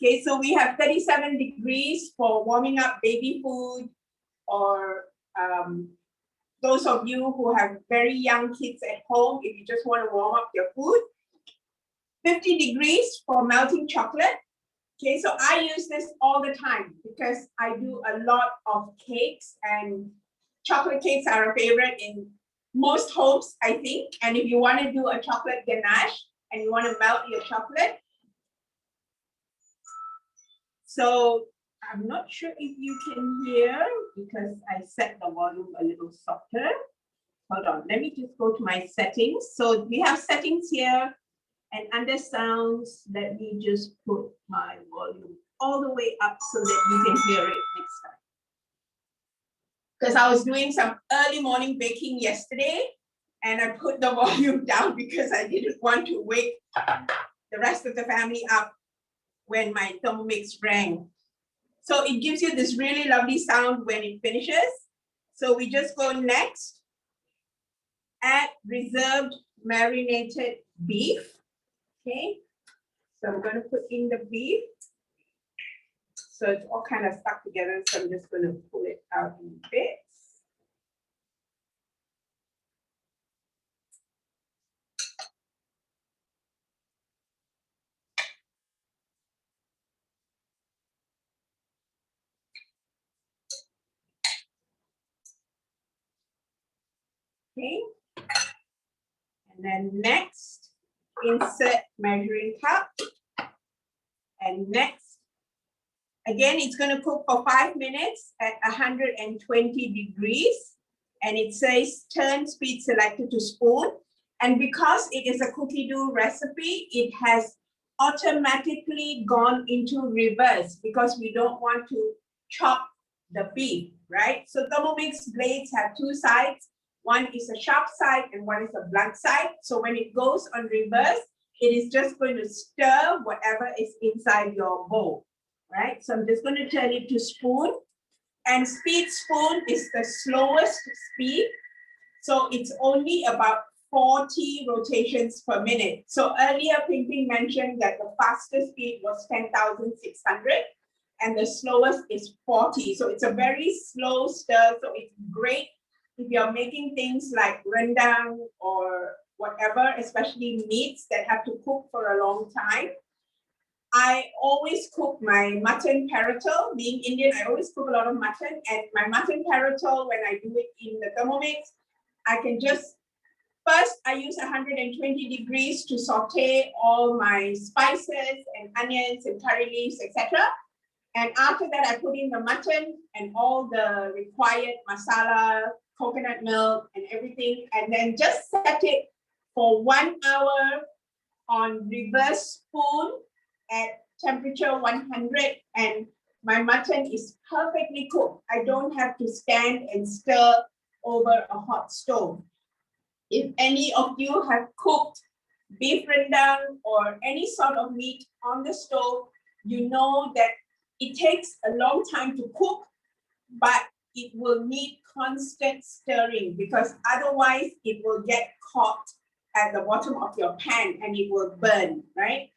C: Okay, so we have 37 degrees for warming up baby food, or those of you who have very young kids at home, if you just want to warm up your food. 50 degrees for melting chocolate. Okay, so I use this all the time because I do a lot of cakes, and chocolate cakes are a favorite in most homes, I think. And if you want to do a chocolate ganache and you want to melt your chocolate. So I'm not sure if you can hear because I set the volume a little softer. Hold on, let me just go to my settings. So we have settings here, and under sounds, let me just put my volume all the way up so that you can hear it next time. Because I was doing some early morning baking yesterday, and I put the volume down because I didn't want to wake the rest of the family up when my Thermomix rang. So it gives you this really lovely sound when it finishes. So we just go next. Add reserved marinated beef. Okay, so I'm going to put in the beef. So it's all kind of stuck together. So I'm just going to pull it out in bits. Okay, and then next, insert measuring cup. And next, again, it's going to cook for 5 minutes at 120 degrees. And it says turn speed selected to spoon. And because it is a cookie dough recipe, it has automatically gone into reverse because we don't want to chop the beef, right? So Thermomix blades have two sides. One is a sharp side and one is a blunt side. So when it goes on reverse, it is just going to stir whatever is inside your bowl, right? So I'm just going to turn it to spoon. And speed spoon is the slowest speed. So it's only about 40 rotations per minute. So earlier, Ping Ping mentioned that the fastest speed was 10,600 and the slowest is 40. So it's a very slow stir. So it's great if you're making things like rendang or whatever, especially meats that have to cook for a long time. I always cook my mutton paratal. Being Indian, I always cook a lot of mutton, and my mutton paratal, when I do it in the Thermomix, I can just, first I use 120 degrees to saute all my spices and onions and curry leaves, etc. And after that, I put in the mutton and all the required masala, coconut milk and everything, and then just set it for 1 hour on reverse spoon at temperature 100, and my mutton is perfectly cooked. I don't have to stand and stir over a hot stove. If any of you have cooked beef rendang or any sort of meat on the stove, you know that it takes a long time to cook, but it will need constant stirring because otherwise it will get caught at the bottom of your pan and it will burn, right?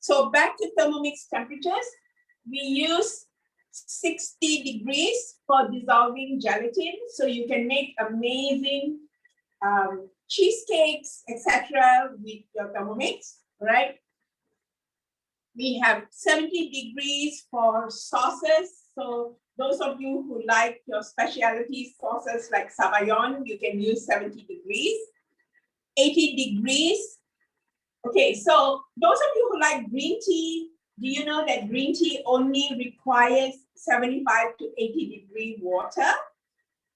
C: So back to Thermomix temperatures, we use 60 degrees for dissolving gelatin. So you can make amazing cheesecakes, etc. with your Thermomix, right? We have 70 degrees for sauces. So those of you who like your specialty sauces like Savoyon, you can use 70 degrees. 80 degrees. Okay, so those of you who like green tea, do you know that green tea only requires 75 to 80 degree water?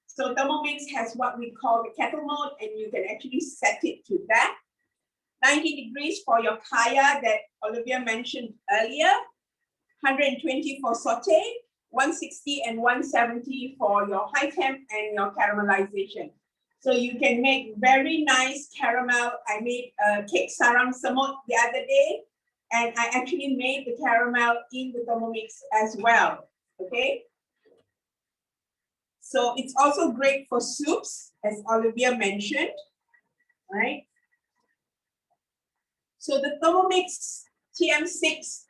C: So Thermomix has what we call the kettle mode, and you can actually set it to that. 90 degrees for your kaya that Olivia mentioned earlier. 120 for saute, 160 and 170 for your high temp and your caramelization. So you can make very nice caramel. I made a cake sarang semut the other day, and I actually made the caramel in the Thermomix as well, okay? So it's also great for soups, as Olivia mentioned, right? So the Thermomix TM6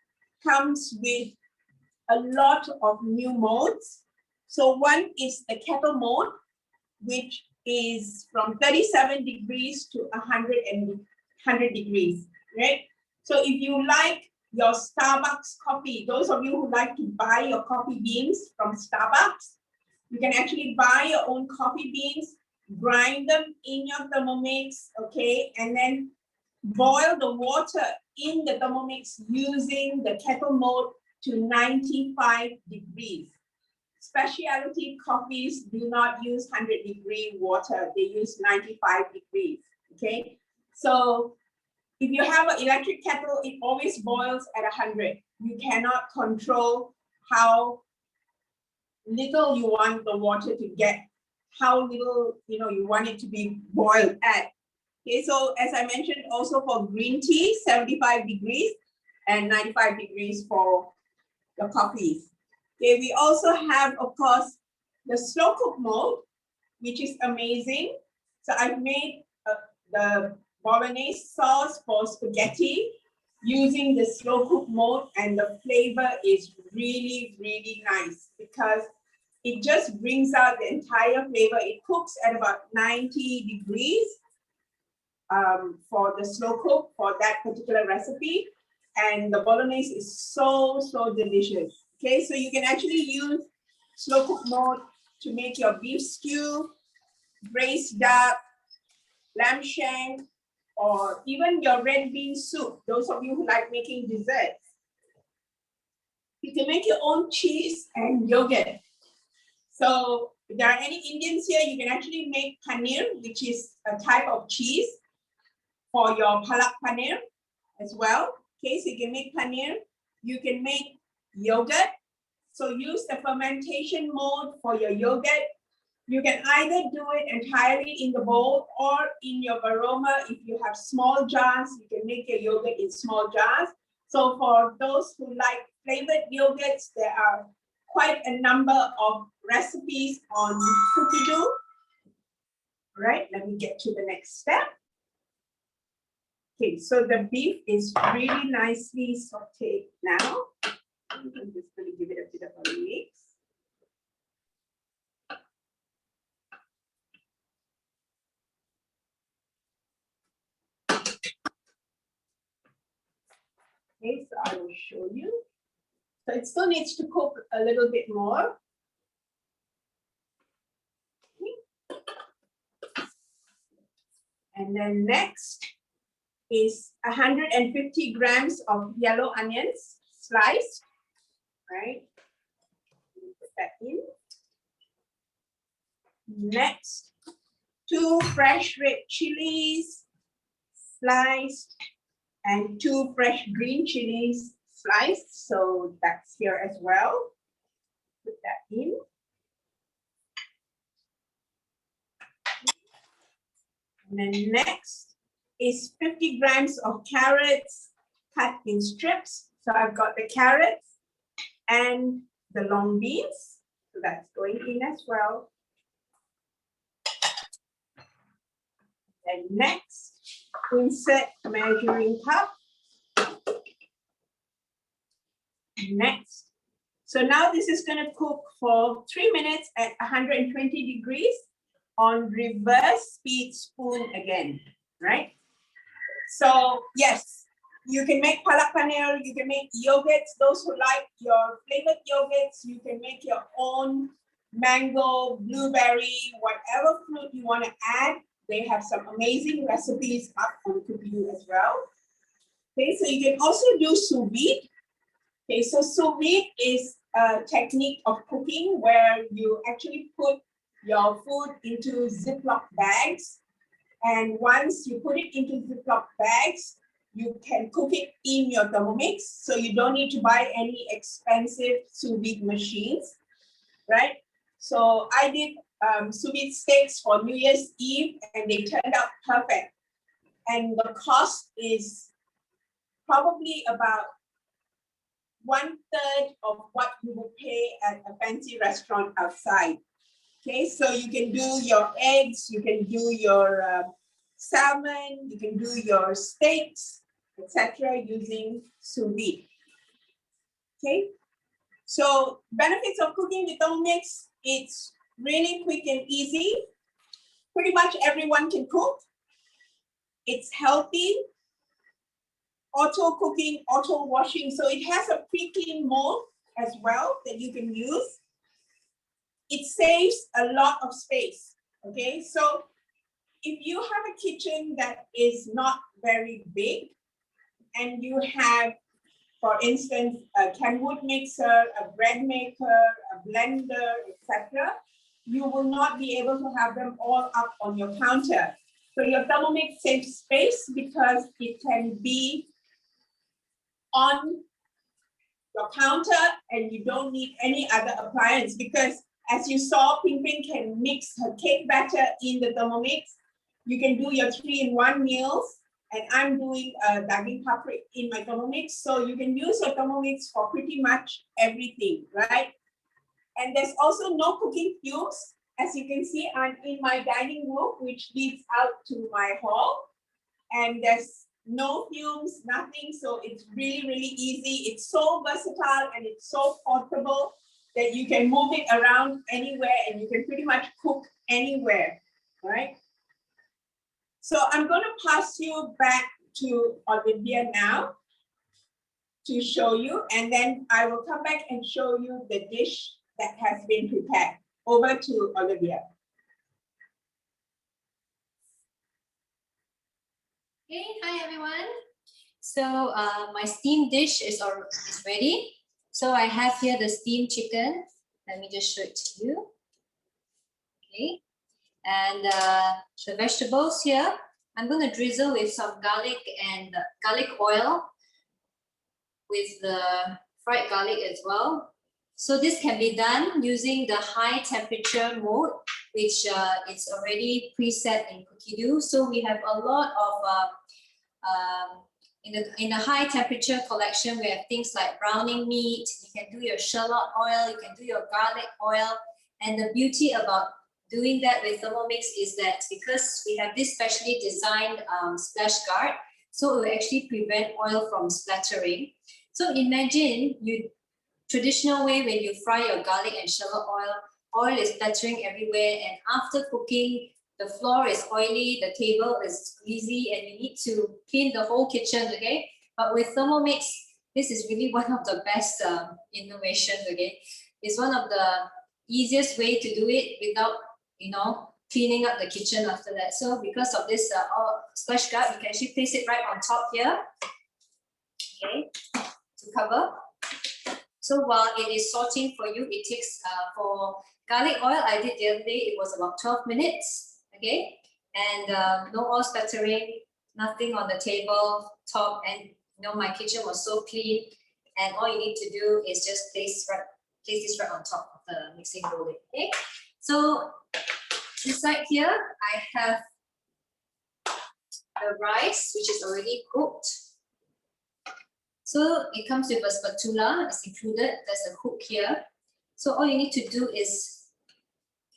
C: comes with a lot of new modes. So one is the kettle mode, which is from 37 degrees to 100 degrees, right? So if you like your Starbucks coffee, those of you who like to buy your coffee beans from Starbucks, you can actually buy your own coffee beans, grind them in your Thermomix, okay? And then boil the water in the Thermomix using the kettle mode to 95 degrees. Specialty coffees do not use 100 degree water, they use 95 degrees, okay? So if you have an electric kettle, it always boils at 100. You cannot control how little you want the water to get, how little you want it to be boiled at. Okay, so as I mentioned, also for green tea, 75 degrees and 95 degrees for the coffees. Okay, we also have, of course, the slow cook mode, which is amazing. So I've made the bolognese sauce for spaghetti using the slow cook mode, and the flavor is really, really nice because it just brings out the entire flavor. It cooks at about 90 degrees for the slow cook for that particular recipe. And the bolognese is so, so delicious. Okay, so you can actually use slow cook mode to make your beef stew, braised duck, lamb shank, or even your red bean soup, those of you who like making desserts. You can make your own cheese and yogurt. So if there are any Indians here, you can actually make paneer, which is a type of cheese, for your palak paneer as well. Okay, so you can make paneer. You can make yogurt. So use the fermentation mode for your yogurt. You can either do it entirely in the bowl or in your Aroma. If you have small jars, you can make your yogurt in small jars. So for those who like flavored yogurts, there are quite a number of recipes on Cookido. Right, let me get to the next step. Okay, so the beef is really nicely sauteed now. I'm just going to give it a bit of a mix. Okay, so I will show you. So it still needs to cook a little bit more. Okay. And then next is 150 grams of yellow onions sliced, right? Put that in. Next, 2 fresh red chilies sliced and 2 fresh green chilies sliced. So that's here as well. Put that in. And then next is 50 grams of carrots cut in strips. So I've got the carrots and the long beans. So that's going in as well. And next, insert measuring cup. Next, So now this is going to cook for 3 minutes at 120 degrees on reverse speed spoon again, right? So yes, you can make palak paneer, you can make yogurts, those who like your flavored yogurts, you can make your own mango, blueberry, whatever fruit you want to add. They have some amazing recipes up on Cookido as well. Okay, so you can also do sous-vide. Okay, so sous-vide is a technique of cooking where you actually put your food into Ziploc bags. And once you put it into Ziploc bags, you can cook it in your Thermomix. So you don't need to buy any expensive sous-vide machines, right? So I did sous-vide steaks for New Year's Eve and they turned out perfect. And the cost is probably about 1/3 of what you would pay at a fancy restaurant outside. Okay, so you can do your eggs, you can do your salmon, you can do your steaks, etc. using sous vide. Okay, so benefits of cooking with Thermomix, it's really quick and easy. Pretty much everyone can cook. It's healthy. Auto cooking, auto washing. So it has a pre-clean mode as well that you can use. It saves a lot of space. Okay, so if you have a kitchen that is not very big and you have, for instance, a Kenwood mixer, a bread maker, a blender, etc., you will not be able to have them all up on your counter. So your Thermomix saves space because it can be on your counter and you don't need any other appliance, because as you saw, Ping Ping can mix her cake batter in the Thermomix. You can do your 3-in-1 meals, and I'm doing Daging Paprik in my Thermomix. So you can use your Thermomix for pretty much everything, right? And there's also no cooking fumes. As you can see, I'm in my dining room, which leads out to my hall. And there's no fumes, nothing. So it's really, really easy. It's so versatile and it's so portable that you can move it around anywhere and you can pretty much cook anywhere, right? So I'm going to pass you back to Olivia now to show you, and then I will come back and show you the dish that has been prepared. Over to Olivia.
B: Okay, hi everyone. So my steamed dish is ready. So I have here the steamed chicken. Let me just show it to you. Okay, and the vegetables here, I'm going to drizzle with some garlic and garlic oil with the fried garlic as well. So this can be done using the high temperature mode, which is already preset in Cookido. So we have a lot of in the high temperature collection, we have things like browning meat. You can do your shallot oil, you can do your garlic oil. And the beauty about doing that with Thermomix is that because we have this specially designed splash guard, so it will actually prevent oil from splattering. So imagine traditional way when you fry your garlic and shallot oil is splattering everywhere, and after cooking, the floor is oily, the table is greasy, and you need to clean the whole kitchen, okay? But with Thermomix, this is really one of the best innovations, okay? It's one of the easiest way to do it without, cleaning up the kitchen after that. So because of this splash guard, you can actually place it right on top here, okay, to cover. So while it is sorting for you, it takes, for garlic oil, I did the other day, it was about 12 minutes. Okay, and no oil splattering, nothing on the table top, and my kitchen was so clean. And all you need to do is just place this right on top of the mixing bowl. Okay, so inside here I have the rice, which is already cooked. So it comes with a spatula, it's included. There's a hook here. So all you need to do is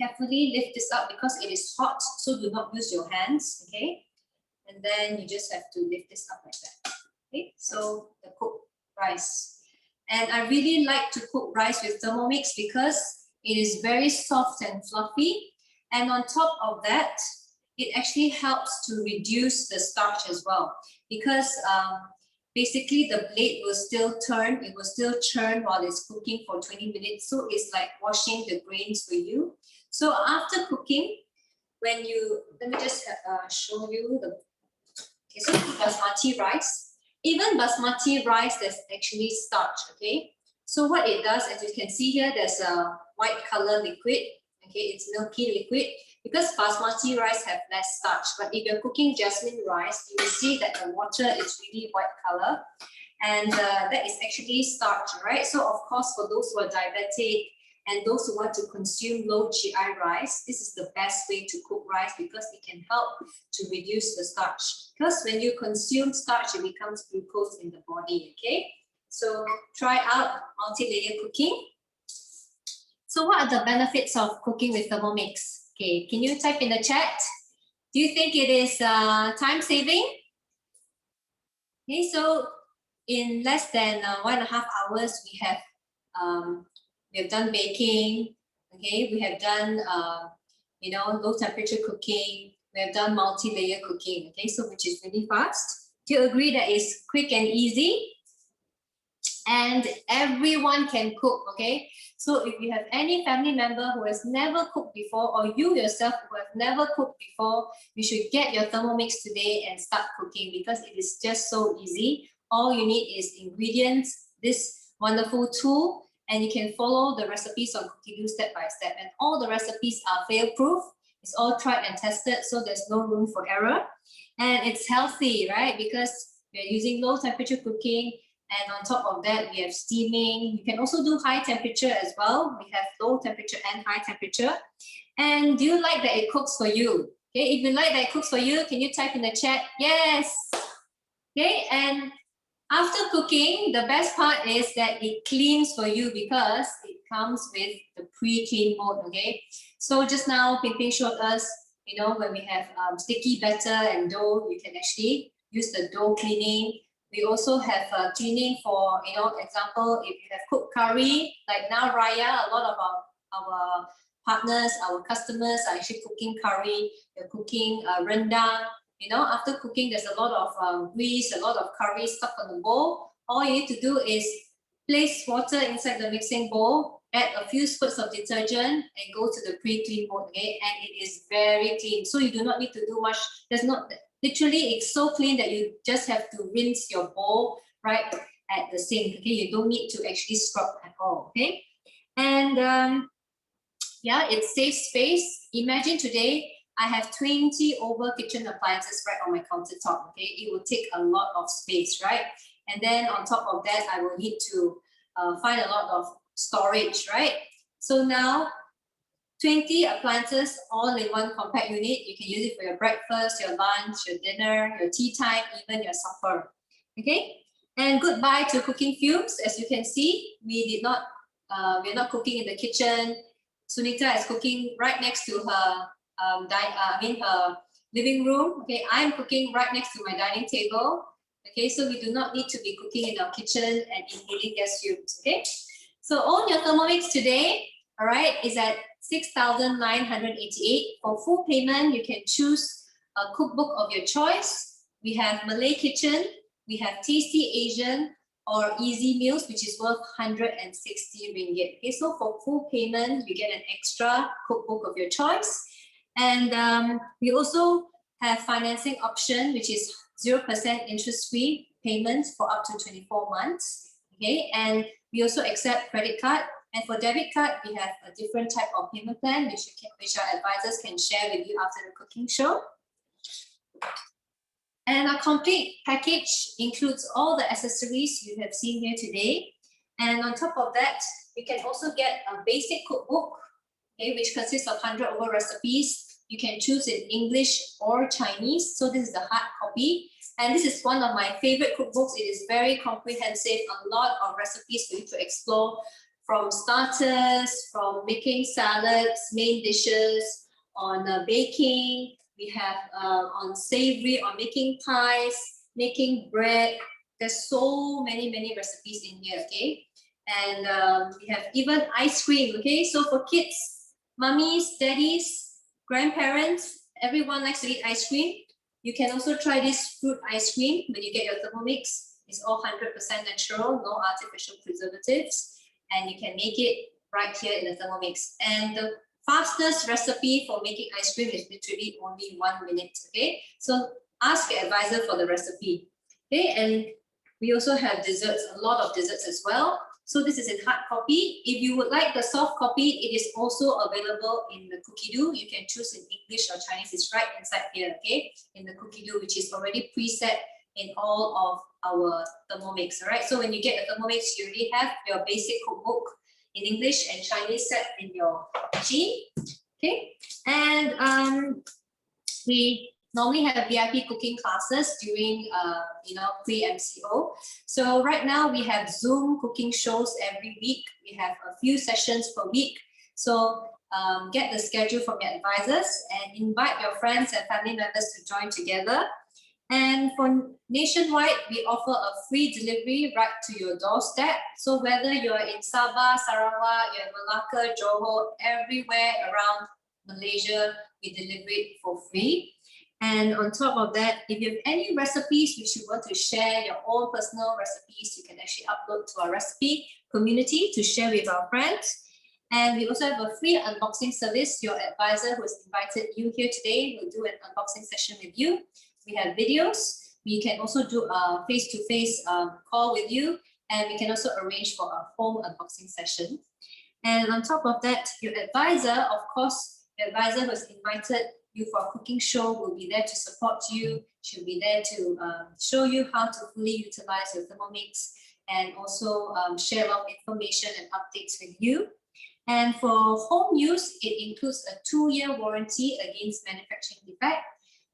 B: carefully lift this up because it is hot, so do not use your hands, okay? And then you just have to lift this up like that, okay? So the cooked rice. And I really like to cook rice with Thermomix because it is very soft and fluffy. And on top of that, it actually helps to reduce the starch as well, because basically the blade will still turn, it will still churn while it's cooking for 20 minutes. So it's like washing the grains for you. So after cooking, when you, let me just show you the, okay, so basmati rice. Even basmati rice, there's actually starch, okay? So what it does, as you can see here, there's a white color liquid, okay? It's milky liquid, because basmati rice have less starch. But if you're cooking jasmine rice, you will see that the water is really white color. And that is actually starch, right? So of course, for those who are diabetic and those who want to consume low GI rice, this is the best way to cook rice because it can help to reduce the starch. Because when you consume starch, it becomes glucose in the body, okay? So try out multi-layer cooking. So what are the benefits of cooking with Thermomix? Okay, can you type in the chat? Do you think it is time saving? Okay, so in less than 1.5 hours, we have done baking. Okay, we have done low temperature cooking. We have done multi-layer cooking. Okay, so which is really fast. Do you agree that it's quick and easy? And everyone can cook, okay? So if you have any family member who has never cooked before, or you yourself who have never cooked before, you should get your Thermomix today and start cooking because it is just so easy. All you need is ingredients, this wonderful tool, and you can follow the recipes on Cookie-Doo step by step. And all the recipes are fail-proof. It's all tried and tested, so there's no room for error. And it's healthy, right? Because we're using low temperature cooking. And on top of that, we have steaming. You can also do high temperature as well. We have low temperature and high temperature. And do you like that it cooks for you? Okay, if you like that it cooks for you, can you type in the chat? Yes. Okay, and after cooking, the best part is that it cleans for you because it comes with the pre-clean mode, okay? So just now, Ping showed us, when we have sticky batter and dough, you can actually use the dough cleaning. We also have cleaning for, example, if you have cooked curry, like now Raya, a lot of our partners, our customers are actually cooking curry, they're cooking rendang. After cooking, there's a lot of grease, a lot of curry stuck on the bowl. All you need to do is place water inside the mixing bowl, add a few squirts of detergent, and go to the pre-clean mode, okay? And it is very clean, so you do not need to do much. There's not, literally, it's so clean that you just have to rinse your bowl right at the sink, okay? You don't need to actually scrub at all, okay? And yeah, it saves space. Imagine today, I have 20 over kitchen appliances right on my countertop, okay? It will take a lot of space, right? And then on top of that, I will need to find a lot of storage, right? So now, 20 appliances all in one compact unit. You can use it for your breakfast, your lunch, your dinner, your tea time, even your supper, okay? And goodbye to cooking fumes. As you can see, we're not cooking in the kitchen. Sunita is cooking right next to her her living room. Okay, I'm cooking right next to my dining table. Okay, so we do not need to be cooking in our kitchen and inhaling gas fumes. Okay, so own your Thermomix today. All right, is at 6,988. For full payment, you can choose a cookbook of your choice. We have Malay Kitchen, we have Tasty Asian, or Easy Meals, which is worth 160 ringgit. Okay, so for full payment, you get an extra cookbook of your choice. And we also have financing option, which is 0% interest-free payments for up to 24 months. Okay, and we also accept credit card. And for debit card, we have a different type of payment plan, which our advisors can share with you after the cooking show. And our complete package includes all the accessories you have seen here today. And on top of that, you can also get a basic cookbook, okay, which consists of 100 over recipes. You can choose in English or Chinese. So this is the hard copy. And this is one of my favorite cookbooks. It is very comprehensive, a lot of recipes for you to explore, from starters, from making salads, main dishes, on baking. We have on savory, on making pies, making bread. There's so many recipes in here, okay? And we have even ice cream, okay? So for kids, mummies, daddies, grandparents, everyone likes to eat ice cream. You can also try this fruit ice cream when you get your Thermomix. It's all 100% natural, no artificial preservatives, and you can make it right here in the Thermomix. And the fastest recipe for making ice cream is literally only 1 minute, okay? So ask your advisor for the recipe, okay? And we also have desserts, a lot of desserts as well. So this is in hard copy. If you would like the soft copy, it is also available in the cookie dough. You can choose in English or Chinese. It's right inside here, okay? In the cookie dough, which is already preset in all of our Thermomix, all right? So when you get the Thermomix, you already have your basic cookbook in English and Chinese set in your machine, okay? And we normally have VIP cooking classes during, pre-MCO. So right now we have Zoom cooking shows every week. We have a few sessions per week. So get the schedule from your advisors and invite your friends and family members to join together. And for nationwide, we offer a free delivery right to your doorstep. So whether you're in Sabah, Sarawak, you're in Malacca, Johor, everywhere around Malaysia, we deliver it for free. And on top of that, if you have any recipes which you want to share, your own personal recipes, you can actually upload to our recipe community to share with our friends. And we also have a free unboxing service. Your advisor who has invited you here today will do an unboxing session with you. We have videos. We can also do a face-to-face call with you. And we can also arrange for a home unboxing session. And on top of that, your advisor, of course, your advisor who has invited you for a cooking show will be there to support you. She'll be there to show you how to fully utilize your Thermomix and also share a lot of information and updates with you. And for home use, it includes a 2-year warranty against manufacturing defect.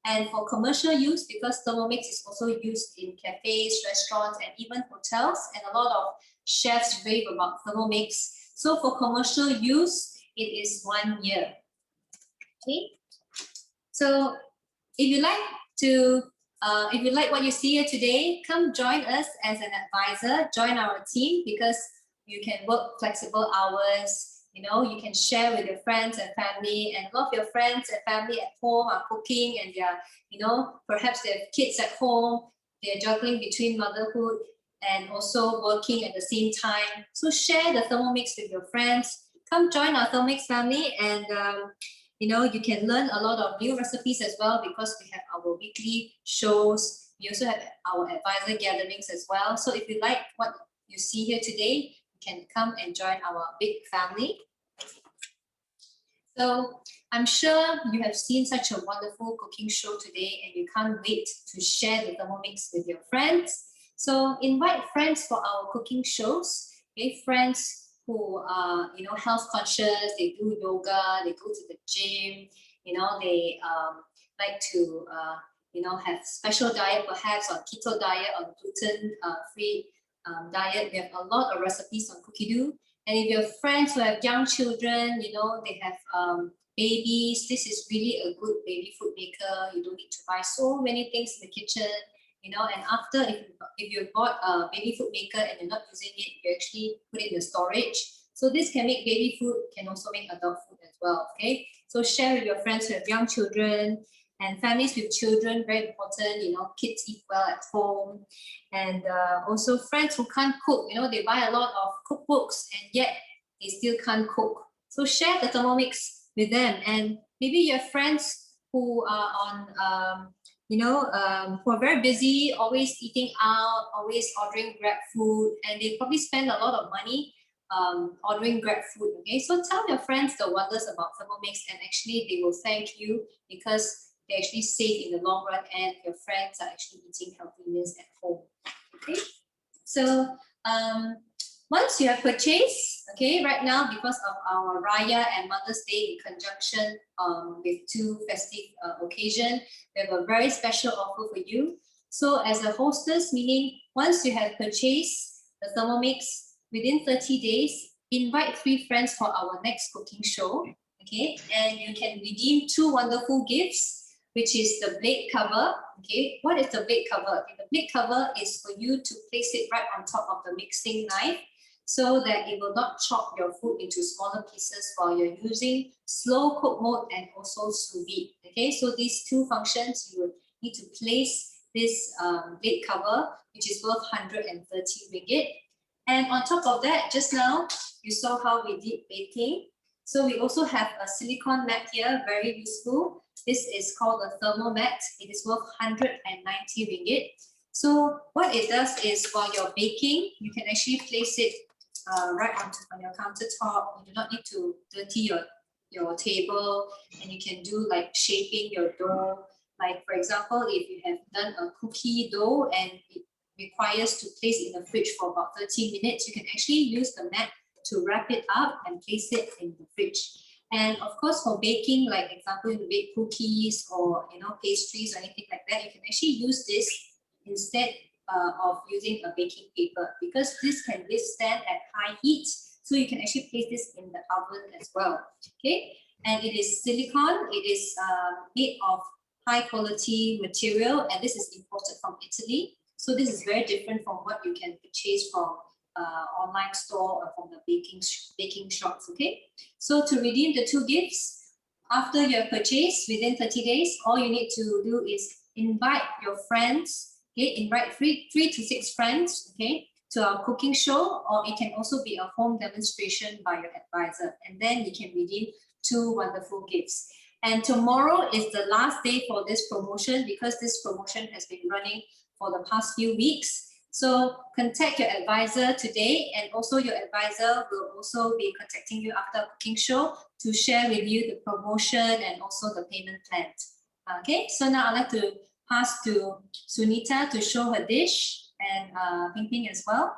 B: And for commercial use, because Thermomix is also used in cafes, restaurants, and even hotels, and a lot of chefs rave about Thermomix. So for commercial use, it is 1 year. Okay. So if you like what you see here today, come join us as an advisor, join our team, because you can work flexible hours, you can share with your friends and family, and a lot of your friends and family at home are cooking and they're, perhaps they have kids at home, they're juggling between motherhood and also working at the same time. So share the Thermomix with your friends, come join our Thermomix family, and you can learn a lot of new recipes as well, because we have our weekly shows. We also have our advisor gatherings as well. So if you like what you see here today, you can come and join our big family. So I'm sure you have seen such a wonderful cooking show today and you can't wait to share the Thermomix with your friends. So invite friends for our cooking shows. Okay, friends who are health conscious, they do yoga, they go to the gym, they like to have special diet, perhaps on keto diet, on gluten free diet. We have a lot of recipes on cookie dough. And if you have friends who have young children, they have babies, this is really a good baby food maker. You don't need to buy so many things in the kitchen. And after, if you bought a baby food maker and you're not using it, you actually put it in the storage. So this can make baby food, can also make adult food as well, okay? So share with your friends who have young children and families with children, very important, kids eat well at home. And also friends who can't cook, they buy a lot of cookbooks and yet they still can't cook. So share the Thermomix with them. And maybe you have friends who are on, who are very busy, always eating out, always ordering Grab food, and they probably spend a lot of money ordering Grab food, okay? So tell your friends the wonders about Thermomix, and actually they will thank you because they actually save in the long run and your friends are actually eating healthy meals at home, okay? So once you have purchased, okay, right now because of our Raya and Mother's Day in conjunction with 2 festive occasions, we have a very special offer for you. So as a hostess, meaning once you have purchased the Thermomix, within 30 days, invite 3 friends for our next cooking show, okay? And you can redeem 2 wonderful gifts, which is the blade cover, okay? What is the blade cover? Okay, the blade cover is for you to place it right on top of the mixing knife. so that it will not chop your food into smaller pieces while you're using slow cook mode and also sous vide. Okay, so these two functions, you will need to place this lid cover, which is worth 130 ringgit. And on top of that, just now, you saw how we did baking. So we also have a silicone mat here, very useful. This is called a thermal mat. It is worth 190 ringgit. So what it does is while you're baking, you can actually place it right on your countertop. You do not need to dirty your table, and you can do like shaping your dough. Like for example, if you have done a cookie dough and it requires to place in the fridge for about 30 minutes, you can actually use the mat to wrap it up and place it in the fridge. And of course, for baking, like example, you bake cookies or pastries or anything like that, you can actually use this instead of using a baking paper, because this can withstand at high heat. So you can actually place this in the oven as well. Okay, and it is silicone. It is made of high quality material, and this is imported from Italy. So this is very different from what you can purchase from online store or from the baking shops. Okay, so to redeem the two gifts after your purchase within 30 days, all you need to do is invite your friends. Okay, invite 3 to 6 friends. Okay, to our cooking show, or it can also be a home demonstration by your advisor, and then you can redeem 2 wonderful gifts. And tomorrow is the last day for this promotion, because this promotion has been running for the past few weeks. So contact your advisor today, and also your advisor will also be contacting you after a cooking show to share with you the promotion and also the payment plan. Okay, so now I'd like to pass to Sunita to show her dish, and Ping Ping as well.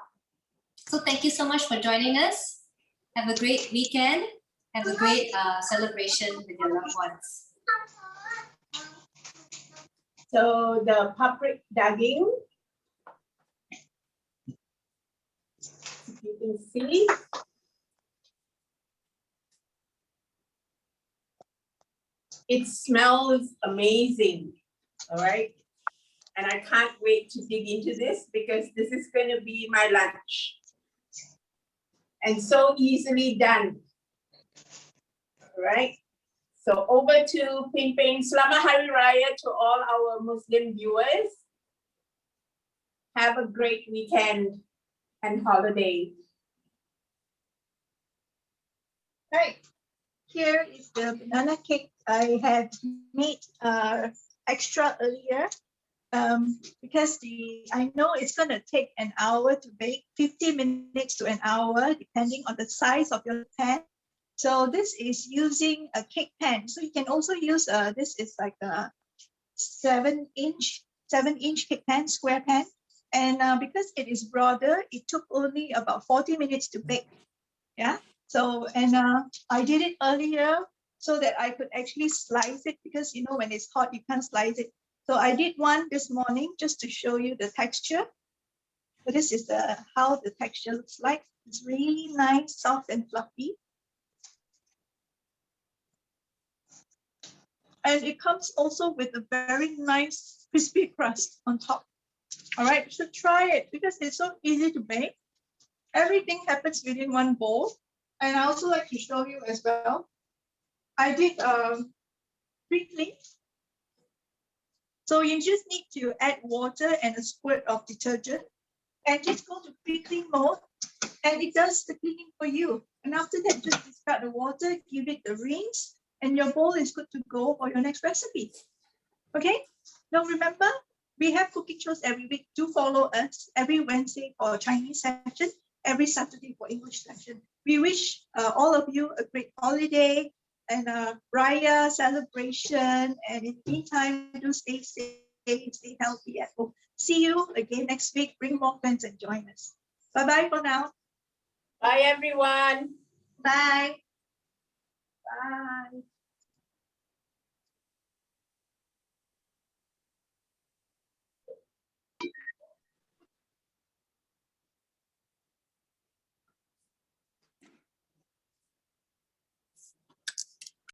B: So thank you so much for joining us. Have a great weekend. Have a great celebration with your loved ones.
C: So the paprik daging, you can see. It smells amazing, all right? And I can't wait to dig into this, because this is going to be my lunch. And so easily done. All right. So over to Ping Ping. Selamat Hari Raya to all our Muslim viewers. Have a great weekend and holiday.
A: Right. Here is the banana cake I had made extra earlier. Because I know it's going to take an hour to bake, 50 minutes to an hour, depending on the size of your pan. So this is using a cake pan. So you can also use, this is like a 7-inch cake pan, square pan. And because it is broader, it took only about 40 minutes to bake. Yeah. So, and I did it earlier so that I could actually slice it, because when it's hot, you can't slice it. So I did one this morning just to show you the texture. So this is how the texture looks like. It's really nice, soft and fluffy. And it comes also with a very nice crispy crust on top. All right, so try it because it's so easy to make. Everything happens within one bowl. And I also like to show you as well. I did pre-clean. So you just need to add water and a squirt of detergent and just go to pre-clean mode, and it does the cleaning for you. And after that, just discard the water, give it the rinse, and your bowl is good to go for your next recipe. Okay? Now remember, we have cooking shows every week. Do follow us every Wednesday for Chinese session, every Saturday for English session. We wish all of you a great holiday and a Raya celebration. And in the meantime, do stay safe, stay healthy at home. See you again next week. Bring more friends and join us. Bye-bye for now.
C: Bye, everyone.
A: Bye.
C: Bye.